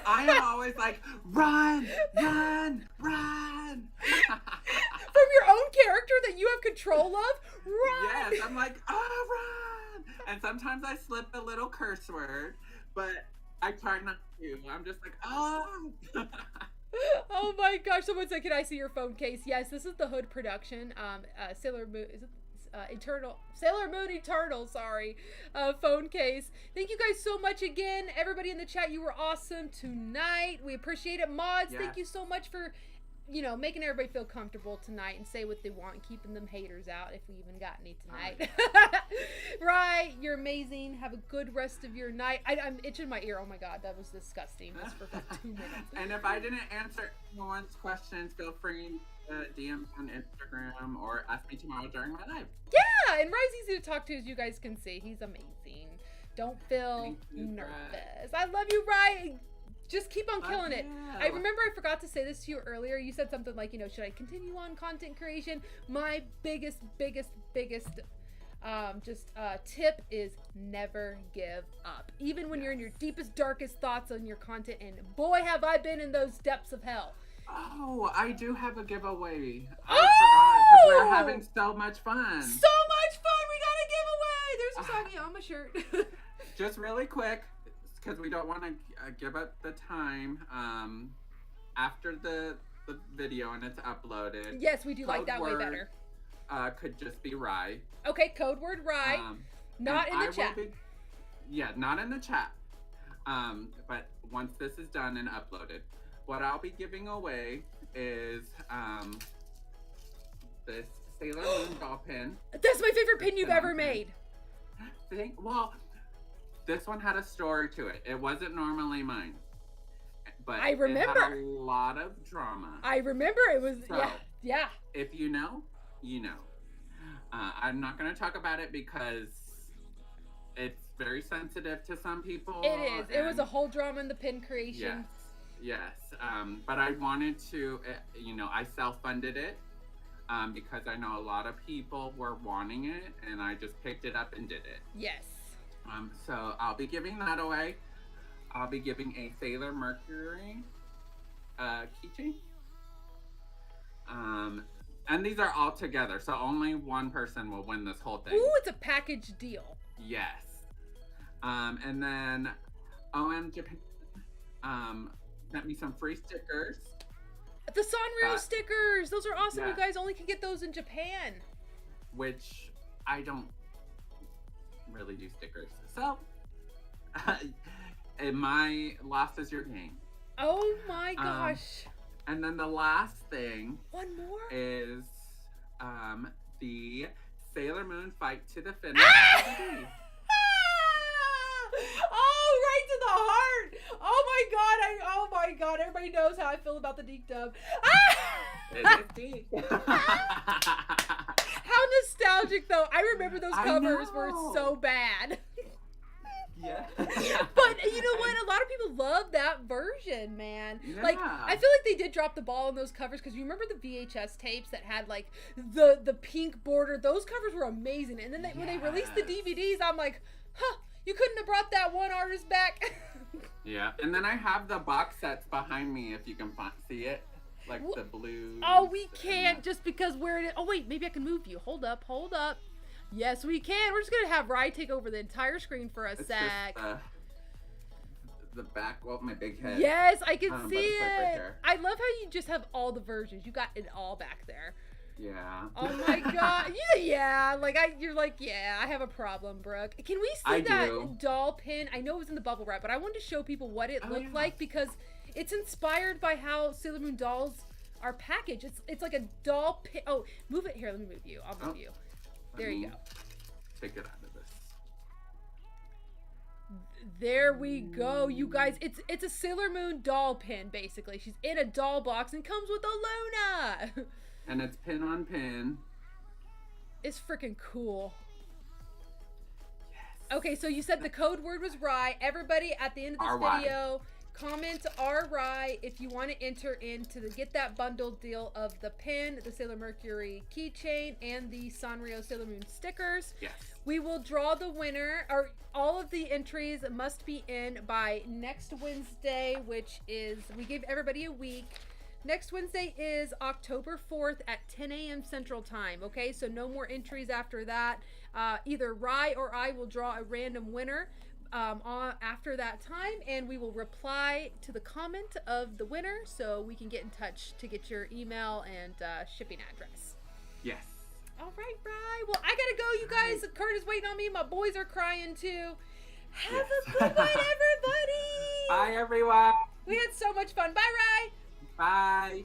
I am always like, run, run, run. From your own character that you have control of? Run! Yes, I'm like, oh, run. And sometimes I slip a little curse word, but I try not to. I'm just like, oh. Oh my gosh! Someone said, "Can I see your phone case?" Yes, this is the Hood production. Sailor Moon, is it Sailor Moon Eternal? Sorry, phone case. Thank you guys so much again, everybody in the chat. You were awesome tonight. We appreciate it, mods. Yes. Thank you so much for making everybody feel comfortable tonight and say what they want and keeping them haters out if we even got any tonight. Right, you're amazing. Have a good rest of your night. I'm itching my ear. Oh my god, that was disgusting. That's for 2 minutes. And if I didn't answer anyone's questions, feel free to DM on Instagram or ask me tomorrow during my live. Yeah, and Rye's easy to talk to, as you guys can see. He's amazing. Don't feel nervous. I love you, Rye. Just keep on killing it. I remember I forgot to say this to you earlier. You said something like, should I continue on content creation? My biggest tip is never give up. Even when you're in your deepest, darkest thoughts on your content, and boy, have I been in those depths of hell. Oh, I do have a giveaway. I forgot because we're having so much fun. So much fun. We got a giveaway. There's a soggy on my shirt. Just really quick, because we don't want to give up the time. After the the video and it's uploaded. Yes, we do like Code that way word, better. Could just be Rye. Okay, code word Rye. Not in the chat. Not in the chat. But once this is done and uploaded, what I'll be giving away is this Sailor Moon ball pin. That's my favorite pin you've ever made. Well, this one had a story to it. It wasn't normally mine. But I remember. It had a lot of drama. I remember it was, So, yeah. If you know, you know. I'm not going to talk about it because it's very sensitive to some people. It is. It was a whole drama in the pin creation. Yes. But I wanted to, I self-funded it because I know a lot of people were wanting it, and I just picked it up and did it. Yes. So I'll be giving that away. I'll be giving a Sailor Mercury keychain. And these are all together, so only one person will win this whole thing. Ooh, it's a package deal. Yes. And then OM Japan sent me some free stickers. The Sanrio stickers! Those are awesome. Yeah. You guys only can get those in Japan. Which I don't really do stickers. So, my loss is your game. Oh my gosh. And then the last thing One more? is the Sailor Moon Fight to the Finish. DVD. Oh, right to the heart! Oh my god! Everybody knows how I feel about the Deke Dub. It is deep. How nostalgic, though! I remember those covers were so bad. Yeah. But you know what? A lot of people love that version, man. Yeah. Like, I feel like they did drop the ball on those covers because you remember the VHS tapes that had like the pink border. Those covers were amazing. And then when they released the DVDs, I'm like, huh, you couldn't have brought that one artist back. Yeah. And then I have the box sets behind me if you can see it. Like the blue. Oh, we can't just because where it is. Oh, wait, maybe I can move you. Hold up. Yes, we can. We're just going to have Rye take over the entire screen for a sec. Just, the back, my big head. Yes, I can see it's like right it. there. I love how you just have all the versions. You got it all back there. Yeah. Oh my god. Yeah. You're like, yeah, I have a problem, Brooke. Can we see that doll pin? I know it was in the bubble wrap, but I wanted to show people what it looked like because it's inspired by how Sailor Moon dolls are packaged. It's like a doll pin. Oh, move it here. Let me move you. I'll move you. There you go. Take it out of this. There we go, you guys. It's a Sailor Moon doll pin, basically. She's in a doll box and comes with a Luna. And it's pin on pin. It's freaking cool. Yes. Okay, so you said the code word was Rye. Everybody at the end of this video, comment RY if you want to enter into get that bundled deal of the pin, the Sailor Mercury keychain, and the Sanrio Sailor Moon stickers. Yes. We will draw the winner, or all of the entries must be in by next Wednesday, which is, we gave everybody a week. Next Wednesday is October 4th at 10 a.m. Central Time, okay? So no more entries after that. Either Rye or I will draw a random winner after that time, and we will reply to the comment of the winner so we can get in touch to get your email and shipping address. Yes. All right, Rye. Well, I gotta go, you guys. Kurt is waiting on me. My boys are crying too. Have a good one, everybody. Bye, everyone. We had so much fun. Bye, Rye. Bye.